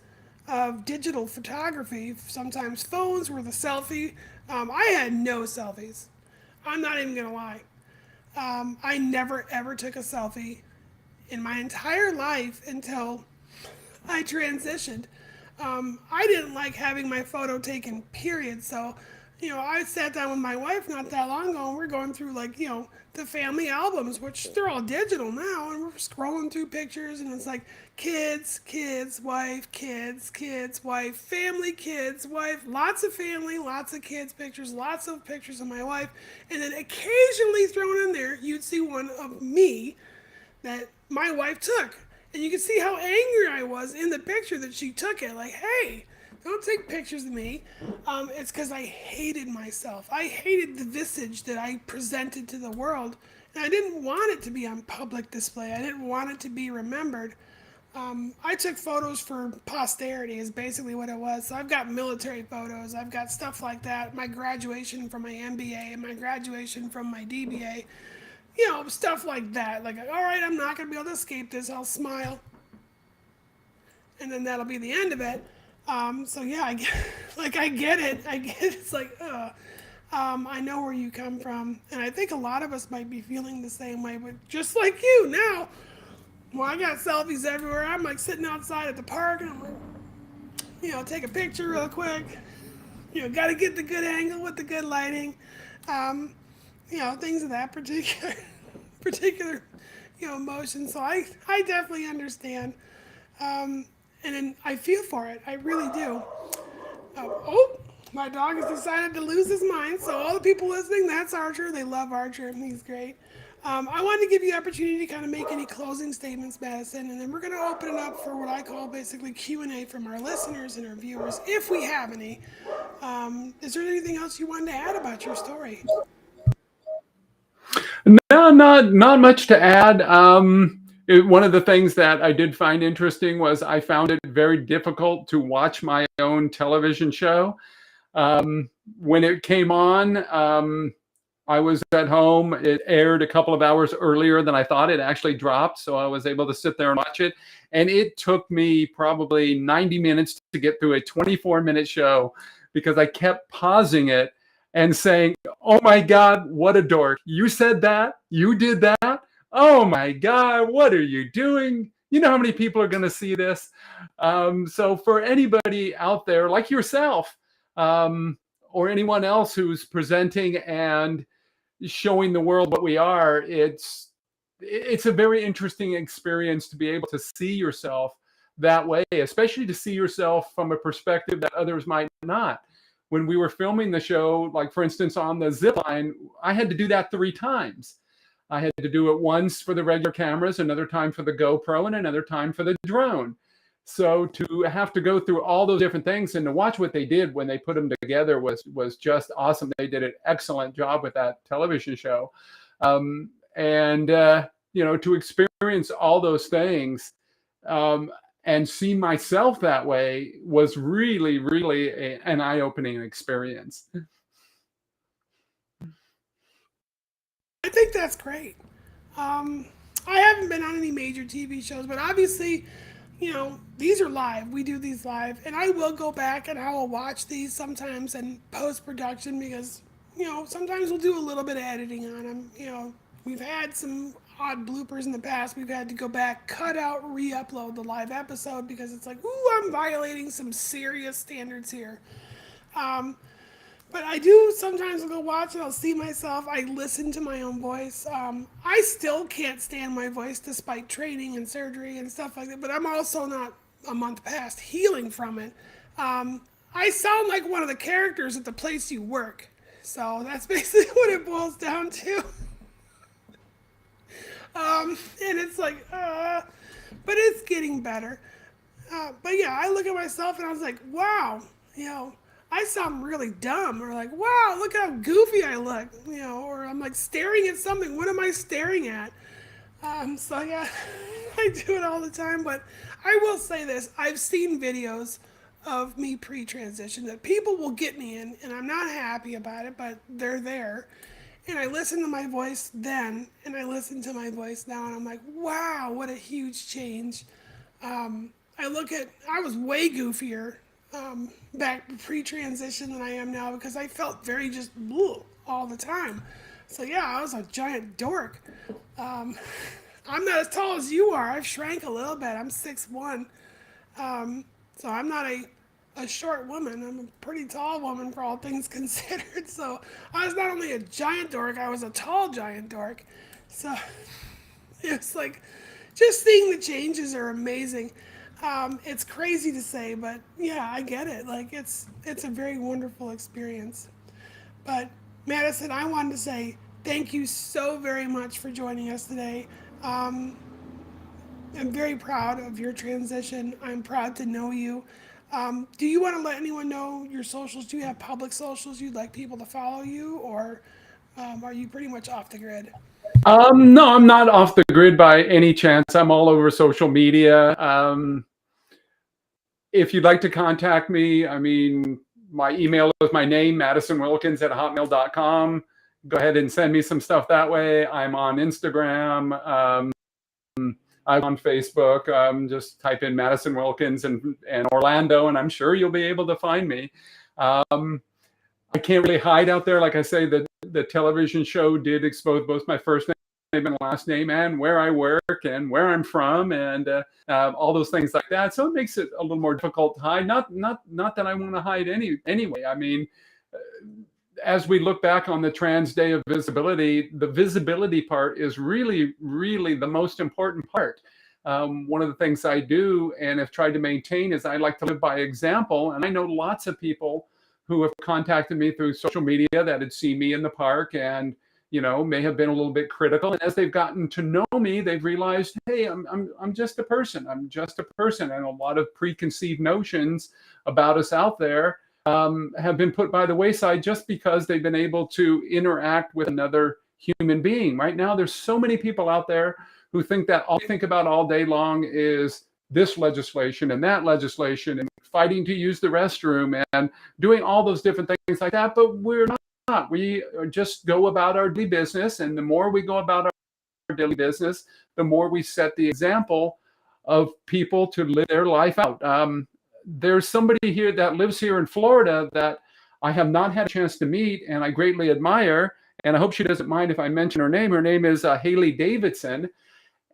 of digital photography. Sometimes phones were the selfie. I had no selfies. I'm not even going to lie. I never ever took a selfie in my entire life until I transitioned. I didn't like having my photo taken, period. So, I sat down with my wife not that long ago and we're going through, like, the family albums, which they're all digital now. And we're scrolling through pictures and it's like kids, kids, wife, kids, wife, family, kids, wife, lots of family, lots of kids pictures, lots of pictures of my wife. And then occasionally thrown in there, you'd see one of me that my wife took. And you can see how angry I was in the picture that she took it. Like, hey, don't take pictures of me. It's because I hated myself. I hated the visage that I presented to the world. And I didn't want it to be on public display. I didn't want it to be remembered. I took photos for posterity, is basically what it was. So I've got military photos. I've got stuff like that. My graduation from my MBA, my graduation from my DBA, stuff like that. Like, all right, I'm not going to be able to escape this. I'll smile. And then that'll be the end of it. So yeah, I get it. I get it. It's like, I know where you come from. And I think a lot of us might be feeling the same way, but just like you now. Well, I got selfies everywhere. I'm like sitting outside at the park and I'm like, take a picture real quick. Got to get the good angle with the good lighting. Um, things of that particular emotion. So I definitely understand. And then I feel for it. I really do. Oh, my dog has decided to lose his mind. So all the people listening, that's Archer. They love Archer. He's great. I wanted to give you the opportunity to kind of make any closing statements, Madison, and then we're going to open it up for what I call basically Q&A from our listeners and our viewers, if we have any. Is there anything else you wanted to add about your story? No, not much to add. One of the things that I did find interesting was I found it very difficult to watch my own television show. When it came on, I was at home. It aired a couple of hours earlier than I thought. It actually dropped, so I was able to sit there and watch it. And it took me probably 90 minutes to get through a 24-minute show because I kept pausing it and saying, "Oh my God, what a dork. You said that? You did that? Oh my God, what are you doing? You know how many people are going to see this?" So for anybody out there like yourself, or anyone else who's presenting and showing the world what we are, it's a very interesting experience to be able to see yourself that way, especially to see yourself from a perspective that others might not. When we were filming the show, like for instance on the zip line, I had to do that 3 times. I had to do it once for the regular cameras, another time for the GoPro, and another time for the drone. So to have to go through all those different things and to watch what they did when they put them together was just awesome. They did an excellent job with that television show, and to experience all those things and see myself that way was really, really an eye-opening experience. I think that's great. Um, I haven't been on any major TV shows, but obviously, these are live. We do these live, and I will go back and I will watch these sometimes in post production because, sometimes we'll do a little bit of editing on them. We've had some odd bloopers in the past. We've had to go back, cut out, re upload the live episode because it's like, ooh, I'm violating some serious standards here. But I do sometimes go watch and I'll see myself. I listen to my own voice. I still can't stand my voice despite training and surgery and stuff like that. But I'm also not a month past healing from it. Um, I sound like one of the characters at the place you work. So that's basically what it boils down to. And it's like, but it's getting better. But yeah, I look at myself and I was like, wow, you know, I sound really dumb, or like, wow, look how goofy I look, you know, or I'm like staring at something. What am I staring at? So yeah, I do it all the time. But I will say this: I've seen videos of me pre-transition that people will get me in, and I'm not happy about it, but they're there. And I listen to my voice then, and I listen to my voice now, and I'm like, wow, what a huge change. I was way goofier back pre-transition than I am now because I felt very just all the time. So yeah, I was a giant dork. Um, I'm not as tall as you are. I've shrank a little bit. I'm 6'1". So I'm not a short woman. I'm a pretty tall woman for all things considered. So I was not only a giant dork, I was a tall giant dork. So it's like just seeing the changes are amazing. It's crazy to say, but yeah, I get it. Like it's a very wonderful experience. But Madison, I wanted to say thank you so very much for joining us today. Um, I'm very proud of your transition. I'm proud to know you. Do you want to let anyone know your socials? Do you have public socials you'd like people to follow you, or are you pretty much off the grid? No, I'm not off the grid by any chance. I'm all over social media. If you'd like to contact me, I mean, my email is my name, Madison Wilkins at hotmail.com. Go ahead and send me some stuff that way. I'm on Instagram. I'm on Facebook. Just type in Madison Wilkins and Orlando, and I'm sure you'll be able to find me. I can't really hide out there. Like I say, the television show did expose both my first name and last name and where I work and where I'm from and all those things like that. So it makes it a little more difficult to hide. Not that I want to hide anyway. I mean, as we look back on the Trans Day of Visibility, the visibility part is really, really the most important part. One of the things I do and have tried to maintain is I like to live by example. And I know lots of people who have contacted me through social media that had seen me in the park and may have been a little bit critical. And as they've gotten to know me, they've realized, hey, I'm just a person. I'm just a person. And a lot of preconceived notions about us out there have been put by the wayside just because they've been able to interact with another human being. Right now, there's so many people out there who think that all they think about all day long is this legislation and that legislation and fighting to use the restroom and doing all those different things like that. But we're not. We just go about our daily business. And the more we go about our daily business, the more we set the example of people to live their life out. There's somebody here that lives here in Florida that I have not had a chance to meet and I greatly admire. And I hope she doesn't mind if I mention her name. Her name is Haley Davidson.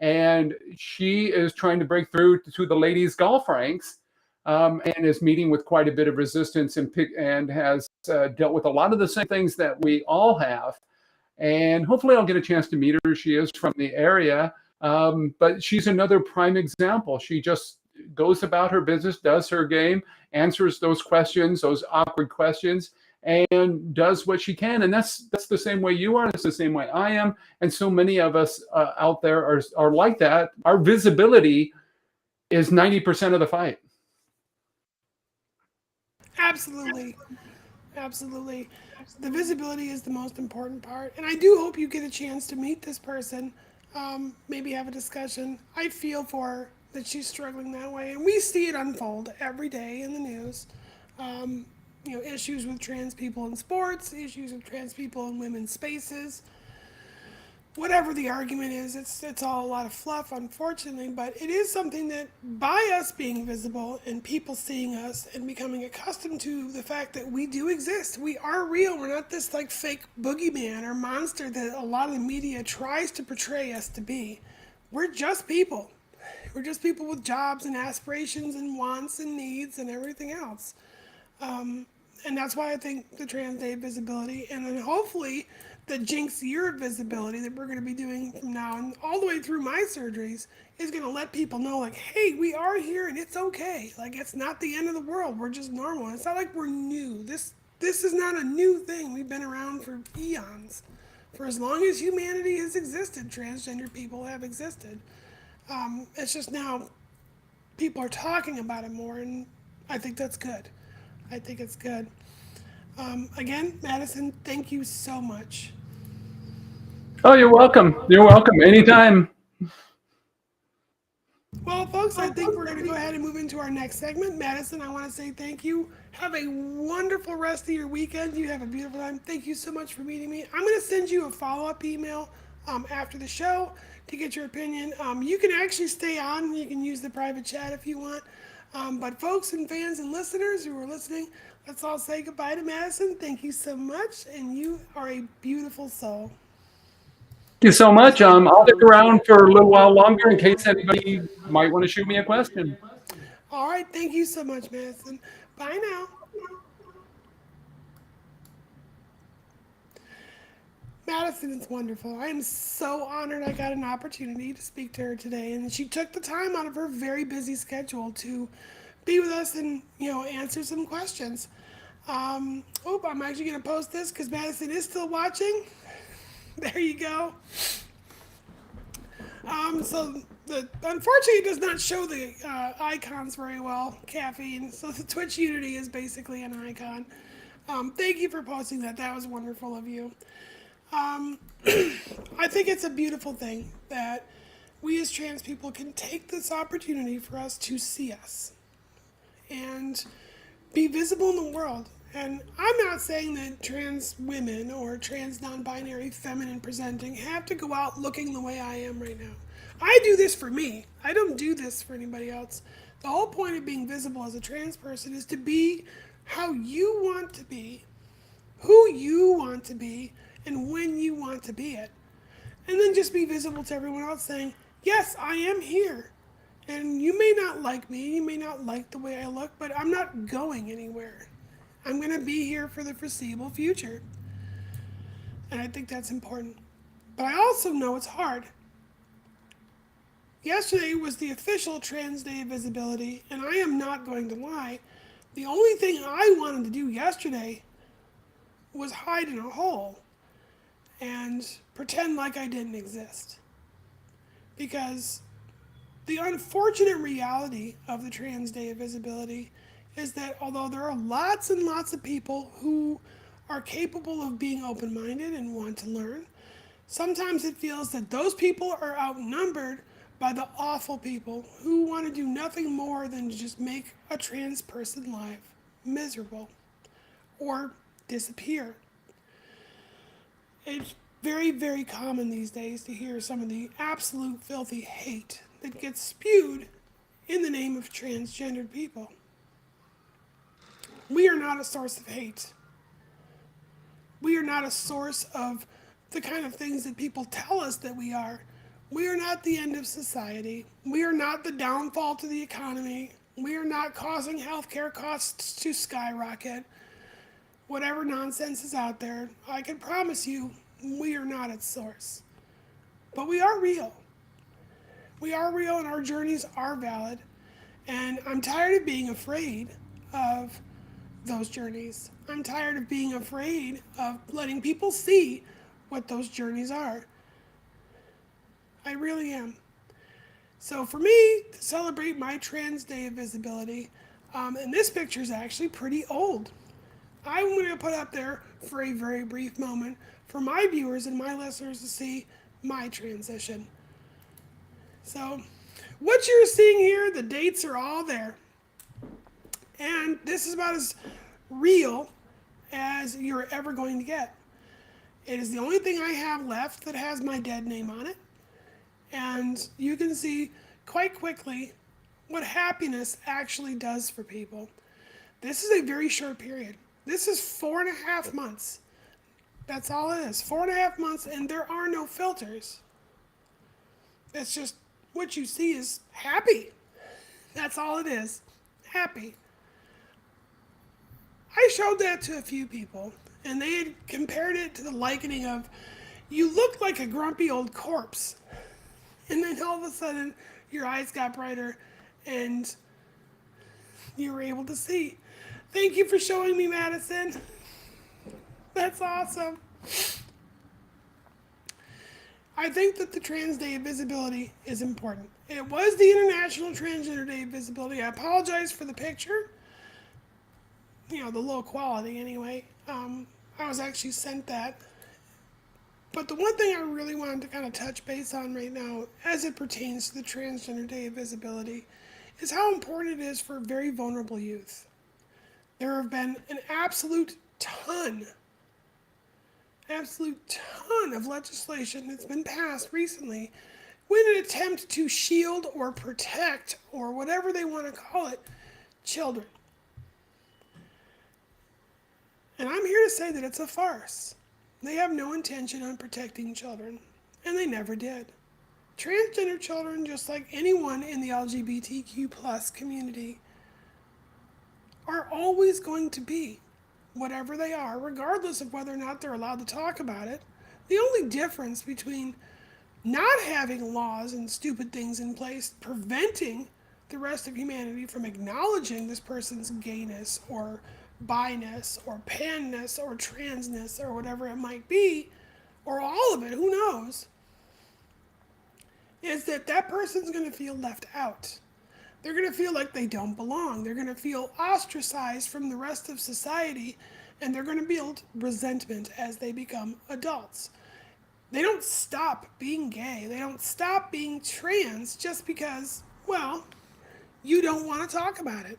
And she is trying to break through to the ladies' golf ranks and is meeting with quite a bit of resistance and has dealt with a lot of the same things that we all have. And hopefully I'll get a chance to meet her. She is from the area, but she's another prime example. She just goes about her business, does her game, answers those questions, those awkward questions, and does what she can. And that's the same way you are. That's the same way I am. And so many of us out there are like that. Our visibility is 90% of the fight. Absolutely. Absolutely. The visibility is the most important part. And I do hope you get a chance to meet this person, maybe have a discussion. I feel for her that she's struggling that way. And we see it unfold every day in the news. Issues with trans people in sports, issues with trans people in women's spaces. Whatever the argument is, it's all a lot of fluff, unfortunately, but it is something that by us being visible and people seeing us and becoming accustomed to the fact that we do exist, we are real. We're not this like fake boogeyman or monster that a lot of the media tries to portray us to be. We're just people. We're just people with jobs and aspirations and wants and needs and everything else. And that's why I think the Trans Day of Visibility, and then hopefully the Jynx Year of Visibility that we're going to be doing from now and all the way through my surgeries, is going to let people know, like, hey, we are here and it's okay. Like, it's not the end of the world. We're just normal. It's not like we're new. This is not a new thing. We've been around for eons. For as long as humanity has existed, transgender people have existed. It's just now people are talking about it more, and I think that's good. I think it's good. Again, Madison, thank you so much. Oh, you're welcome. You're welcome. Anytime. Well, folks, I think we're going to go ahead and move into our next segment. Madison, I want to say thank you. Have a wonderful rest of your weekend. You have a beautiful time. Thank you so much for meeting me. I'm going to send you a follow up email after the show to get your opinion. You can actually stay on. You can use the private chat if you want. But, folks and fans and listeners who are listening, let's all say goodbye to Madison. Thank you so much, and you are a beautiful soul. Thank you so much. I'll stick around for a little while longer in case anybody might want to shoot me a question. All right, thank you so much, Madison. Bye now. Madison is wonderful. I am so honored I got an opportunity to speak to her today, and she took the time out of her very busy schedule to be with us and answer some questions. I'm actually gonna post this because Madison is still watching. There you go. So unfortunately it does not show the icons very well, caffeine. So the Twitch Unity is basically an icon. Thank you for posting that. That was wonderful of you. I think it's a beautiful thing that we as trans people can take this opportunity for us to see us and be visible in the world. And I'm not saying that trans women or trans non binary feminine presenting have to go out looking the way I am right now. I do this for me, I don't do this for anybody else. The whole point of being visible as a trans person is to be how you want to be, who you want to be, and when you want to be it. And then just be visible to everyone else saying, yes, I am here. And you may not like me, you may not like the way I look, but I'm not going anywhere. I'm going to be here for the foreseeable future. And I think that's important. But I also know it's hard. Yesterday was the official Trans Day of Visibility, and I am not going to lie. The only thing I wanted to do yesterday was hide in a hole and pretend like I didn't exist. Because the unfortunate reality of the Trans Day of Visibility is that although there are lots and lots of people who are capable of being open minded and want to learn, sometimes it feels that those people are outnumbered by the awful people who want to do nothing more than just make a trans person's life miserable or disappear. It's very, very common these days to hear some of the absolute filthy hate that gets spewed in the name of transgendered people. We are not a source of hate. We are not a source of the kind of things that people tell us that we are. We are not the end of society. We are not the downfall to the economy. We are not causing healthcare costs to skyrocket. Whatever nonsense is out there, I can promise you, we are not its source. But we are real. We are real and our journeys are valid. And I'm tired of being afraid of those journeys. I'm tired of being afraid of letting people see what those journeys are. I really am. So for me, to celebrate my Trans Day of Visibility, and this picture is actually pretty old. I'm going to put up there for a very brief moment for my viewers and my listeners to see my transition. So what you're seeing here, the dates are all there. And this is about as real as you're ever going to get. It is the only thing I have left that has my dead name on it. And you can see quite quickly what happiness actually does for people. This is a very short period. This is 4.5 months. That's all it is. 4.5 months, and there are no filters. It's just what you see is happy. That's all it is. Happy. I showed that to a few people, and they had compared it to the likening of, you look like a grumpy old corpse. And then all of a sudden, your eyes got brighter, and you were able to see. Thank you for showing me, Madison. That's awesome. I think that the Trans Day of Visibility is important. It was the International Transgender Day of Visibility. I apologize for the picture. The low quality anyway. I was actually sent that. But the one thing I really wanted to kind of touch base on right now, as it pertains to the Transgender Day of Visibility, is how important it is for very vulnerable youth. There have been an absolute ton of legislation that's been passed recently with an attempt to shield or protect, or whatever they want to call it, children. And I'm here to say that it's a farce. They have no intention on protecting children, and they never did. Transgender children, just like anyone in the LGBTQ plus community, are always going to be whatever they are, regardless of whether or not they're allowed to talk about it. The only difference between not having laws and stupid things in place preventing the rest of humanity from acknowledging this person's gayness or biness or panness or transness or whatever it might be, or all of it, who knows, is that that person's going to feel left out. They're going to feel like they don't belong. They're going to feel ostracized from the rest of society, and they're going to build resentment as they become adults. They don't stop being gay. They don't stop being trans just because, well, you don't want to talk about it.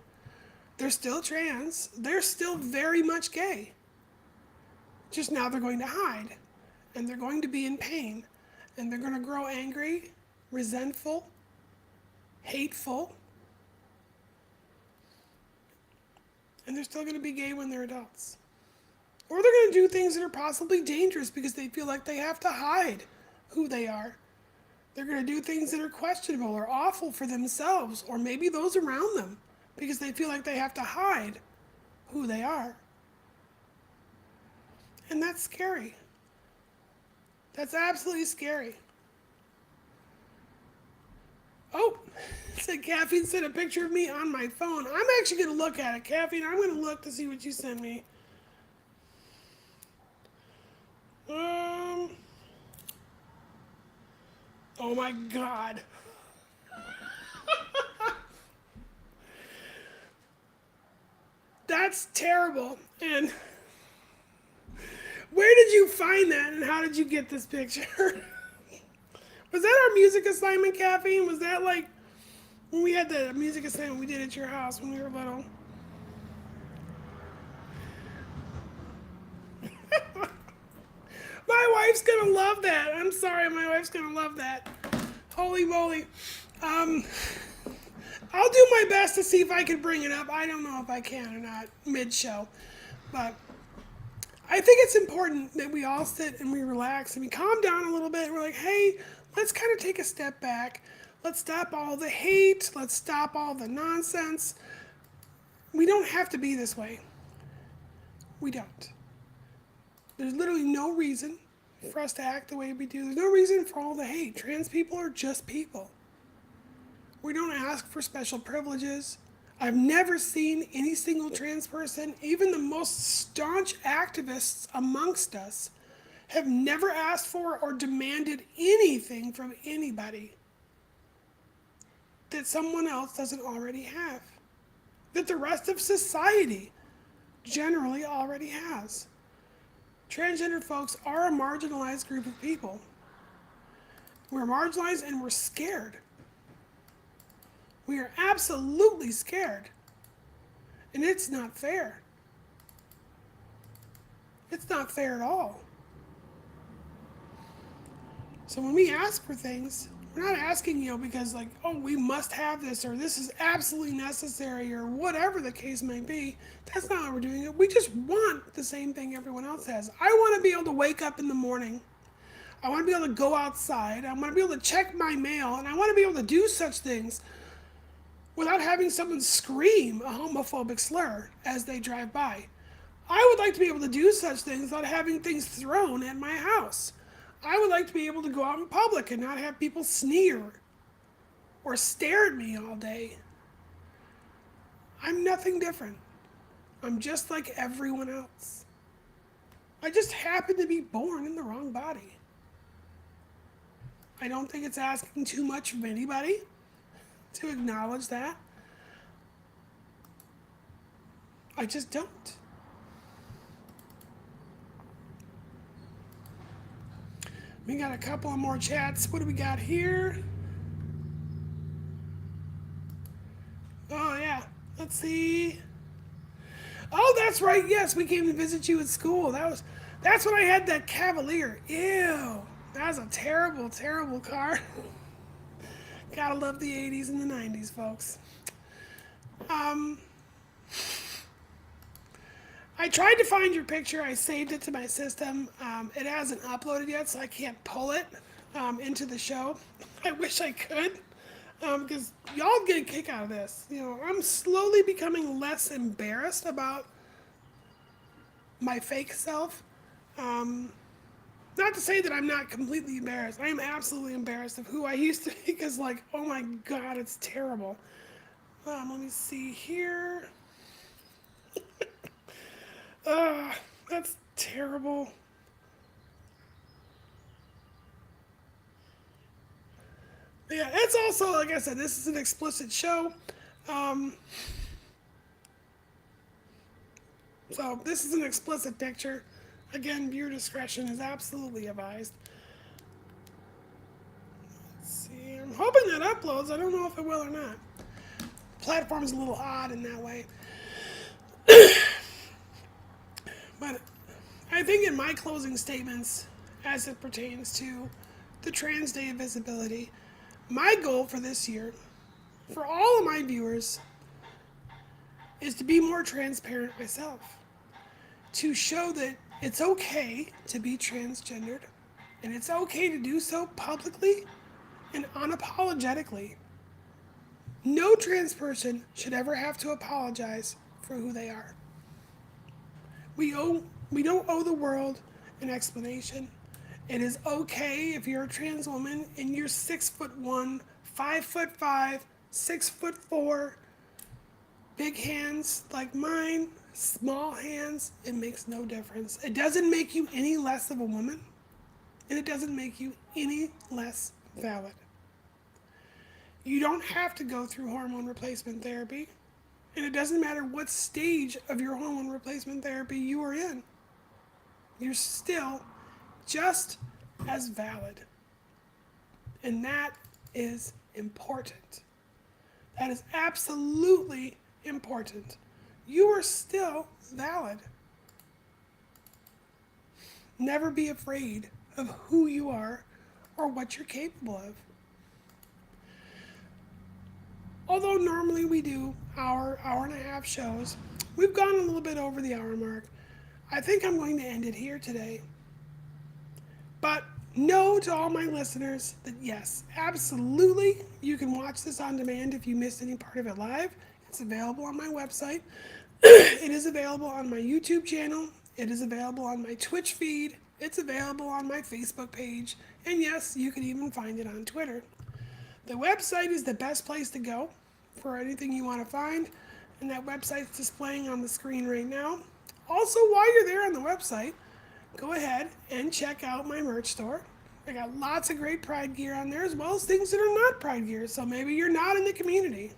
They're still trans. They're still very much gay. Just now they're going to hide, and they're going to be in pain, and they're going to grow angry, resentful, hateful, and they're still going to be gay when they're adults. Or they're going to do things that are possibly dangerous because they feel like they have to hide who they are. They're going to do things that are questionable or awful for themselves, or maybe those around them, because they feel like they have to hide who they are. And that's scary. That's absolutely scary. Oh, said Caffeine sent a picture of me on my phone. I'm actually going to look at it, Caffeine. I'm going to look to see what you sent me. Oh my God. That's terrible. And where did you find that, and how did you get this picture? Was that our music assignment, Caffeine? Was that like when we had the music assignment we did at your house when we were little? My wife's gonna love that. I'm sorry, my wife's gonna love that. Holy moly. I'll do my best to see if I can bring it up. I don't know if I can or not mid-show, but I think it's important that we all sit and we relax and we calm down a little bit. And we're like, hey, let's kind of take a step back. Let's stop all the hate. Let's stop all the nonsense. We don't have to be this way. We don't. There's literally no reason for us to act the way we do. There's no reason for all the hate. Trans people are just people. We don't ask for special privileges. I've never seen any single trans person, even the most staunch activists amongst us, have never asked for or demanded anything from anybody that someone else doesn't already have, that the rest of society generally already has. Transgender folks are a marginalized group of people. We're marginalized and we're scared. We are absolutely scared. And it's not fair. It's not fair at all. So when we ask for things, we're not asking, because like, oh, we must have this, or this is absolutely necessary, or whatever the case may be. That's not how we're doing it. We just want the same thing everyone else has. I want to be able to wake up in the morning. I want to be able to go outside. I want to be able to check my mail, and I want to be able to do such things without having someone scream a homophobic slur as they drive by. I would like to be able to do such things without having things thrown at my house. I would like to be able to go out in public and not have people sneer or stare at me all day. I'm nothing different. I'm just like everyone else. I just happen to be born in the wrong body. I don't think it's asking too much of anybody to acknowledge that. I just don't. We got a couple of more chats. What do we got here? Oh, yeah. Let's see. Oh, that's right. Yes, we came to visit you at school. That's when I had that Cavalier. Ew. That was a terrible, terrible car. Gotta love the 80s and the 90s, folks. I tried to find your picture. I saved it to my system. It hasn't uploaded yet, so I can't pull it into the show. I wish I could, because y'all get a kick out of this. I'm slowly becoming less embarrassed about my fake self. Not to say that I'm not completely embarrassed. I am absolutely embarrassed of who I used to be, because, oh my God, it's terrible. Let me see here. That's terrible. Yeah, it's also, like I said, this is an explicit show. So this is an explicit picture. Again, viewer discretion is absolutely advised. Let's see. I'm hoping that uploads. I don't know if it will or not. The platform is a little odd in that way. But I think in my closing statements, as it pertains to the Trans Day of Visibility, my goal for this year, for all of my viewers, is to be more transparent myself. To show that it's okay to be transgendered, and it's okay to do so publicly and unapologetically. No trans person should ever have to apologize for who they are. We don't owe the world an explanation. It is okay if you're a trans woman and you're 6'1", 5'5", 6'4", big hands like mine, small hands. It makes no difference. It doesn't make you any less of a woman, and it doesn't make you any less valid. You don't have to go through hormone replacement therapy, and it doesn't matter what stage of your hormone replacement therapy you are in. You're still just as valid. And that is important. That is absolutely important. You are still valid. Never be afraid of who you are or what you're capable of. Although normally we do hour and a half shows, we've gone a little bit over the hour mark. I think I'm going to end it here today. But know to all my listeners that yes, absolutely, you can watch this on demand if you missed any part of it live. It's available on my website. It is available on my YouTube channel. It is available on my Twitch feed. It's available on my Facebook page. And yes, you can even find it on Twitter. The website is the best place to go for anything you want to find. And that website's displaying on the screen right now. Also, while you're there on the website, go ahead and check out my merch store. I got lots of great Pride gear on there, as well as things that are not Pride gear. So maybe you're not in the community.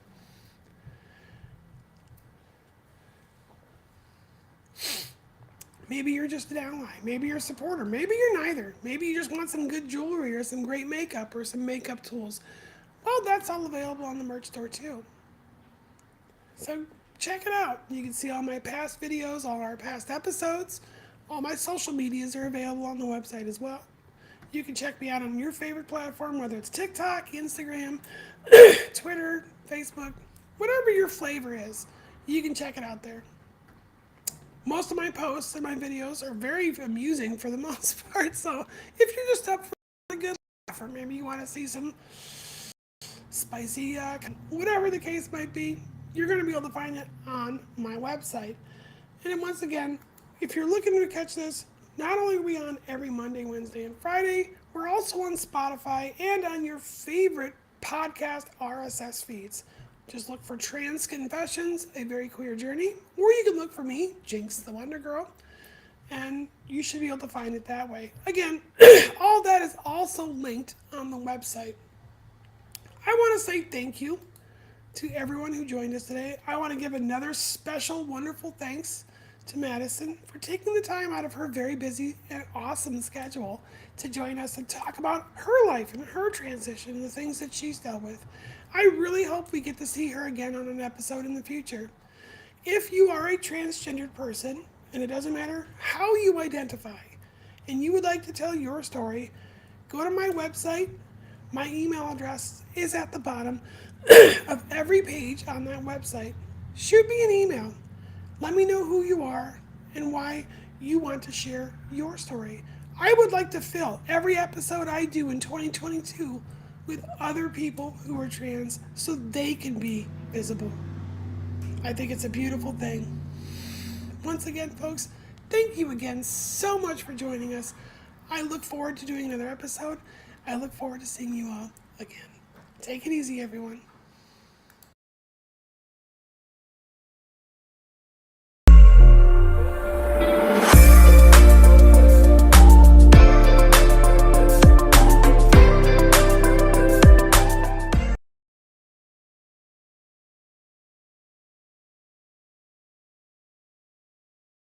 Maybe you're just a downline. Maybe you're a supporter. Maybe you're neither. Maybe you just want some good jewelry or some great makeup or some makeup tools. Well, that's all available on the merch store too. So check it out. You can see all my past videos, all our past episodes. All my social medias are available on the website as well. You can check me out on your favorite platform, whether it's TikTok, Instagram, Twitter, Facebook, whatever your flavor is. You can check it out there. Most of my posts and my videos are very amusing for the most part. So if you're just up for a good laugh, or maybe you want to see some spicy, whatever the case might be, you're going to be able to find it on my website. And then once again, If you're looking to catch this, not only are we on every Monday, Wednesday, and Friday, we're also on Spotify and on your favorite podcast RSS feeds. Just look for Trans Confessions, A Very Queer Journey, or you can look for me, Jynx the Wonder Girl, and you should be able to find it that way. Again, all that is also linked on the website. I want to say thank you to everyone who joined us today. I want to give another special, wonderful thanks to Madison for taking the time out of her very busy and awesome schedule to join us and talk about her life and her transition and the things that she's dealt with. I really hope we get to see her again on an episode in the future. If you are a transgendered person, and it doesn't matter how you identify, and you would like to tell your story, go to my website. My email address is at the bottom of every page on that website. Shoot me an email. Let me know who you are and why you want to share your story. I would like to fill every episode I do in 2022 with other people who are trans so they can be visible. I think it's a beautiful thing. Once again, folks, thank you again so much for joining us. I look forward to doing another episode. I look forward to seeing you all again. Take it easy, everyone.